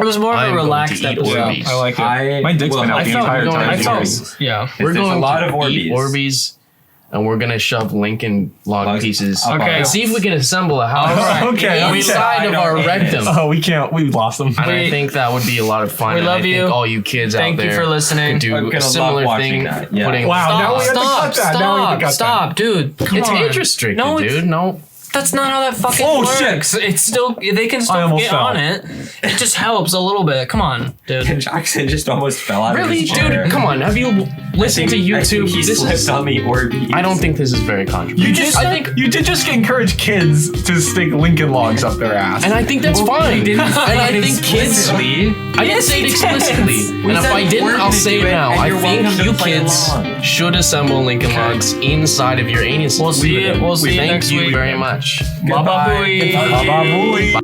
Speaker 1: It was more of
Speaker 3: I'm
Speaker 1: a
Speaker 3: going
Speaker 1: relaxed
Speaker 3: to eat
Speaker 1: episode.
Speaker 3: Orbeez.
Speaker 2: I like it. My dick's been out the entire time.
Speaker 1: I felt,
Speaker 4: Orbeez.
Speaker 1: yeah.
Speaker 3: We're
Speaker 4: There's
Speaker 3: going
Speaker 4: a lot
Speaker 3: to
Speaker 4: of
Speaker 3: eat
Speaker 4: Orbeez.
Speaker 3: Orbeez, and we're gonna shove Lincoln log
Speaker 4: Logs
Speaker 3: pieces.
Speaker 4: up
Speaker 1: Okay.
Speaker 3: And see if we can assemble a house
Speaker 2: Okay,
Speaker 3: inside of our rectum.
Speaker 2: Oh, we can't. We lost them.
Speaker 3: And I
Speaker 1: We-
Speaker 3: think that would be a lot of fun.
Speaker 1: we
Speaker 3: and
Speaker 1: love
Speaker 3: I think
Speaker 1: you.
Speaker 3: all you kids
Speaker 1: Thank
Speaker 3: out
Speaker 1: you
Speaker 3: there
Speaker 1: for listening.
Speaker 3: could do
Speaker 4: I'm
Speaker 3: a
Speaker 4: gonna
Speaker 3: similar
Speaker 4: love watching
Speaker 3: thing.
Speaker 4: that, yeah.
Speaker 3: Putting
Speaker 2: Wow, now we have to cut that. Now we have to cut
Speaker 1: Stop, dude. Come
Speaker 3: it's
Speaker 1: on.
Speaker 3: age restricted,
Speaker 1: No, it's-
Speaker 3: dude. No,
Speaker 1: That's not how that fucking
Speaker 2: Oh,
Speaker 1: works. It's still, they can
Speaker 2: I
Speaker 1: still
Speaker 2: almost
Speaker 1: get
Speaker 2: fell.
Speaker 1: on it. It just helps a little bit. Come on, dude.
Speaker 4: Jackson just almost fell out
Speaker 3: really,
Speaker 4: of his chair.
Speaker 3: dude. Come on. Have you listened to
Speaker 4: I think
Speaker 3: YouTube?
Speaker 4: he
Speaker 3: This
Speaker 4: slipped
Speaker 3: is.
Speaker 4: on the Orbeez.
Speaker 3: I don't think this is very controversial. I think.
Speaker 2: you did just encourage kids to stick Lincoln Logs up their ass.
Speaker 3: And I think that's fine. And I think kids.
Speaker 4: Explicitly.
Speaker 3: I didn't say it explicitly. And if
Speaker 4: said
Speaker 3: I didn't,
Speaker 4: we're
Speaker 3: I'll
Speaker 4: gonna
Speaker 3: say
Speaker 4: do
Speaker 3: it
Speaker 4: it,
Speaker 3: now.
Speaker 4: and
Speaker 3: I
Speaker 4: you're
Speaker 3: think
Speaker 4: welcome to
Speaker 3: you
Speaker 4: play
Speaker 3: kids
Speaker 4: along.
Speaker 3: should assemble Lincoln Logs inside of your anus.
Speaker 1: We'll see you. We'll see you
Speaker 3: Thank
Speaker 1: next
Speaker 3: you
Speaker 1: week.
Speaker 3: very much.
Speaker 1: Baba
Speaker 4: Goodbye.
Speaker 1: booey.
Speaker 2: Baba booey.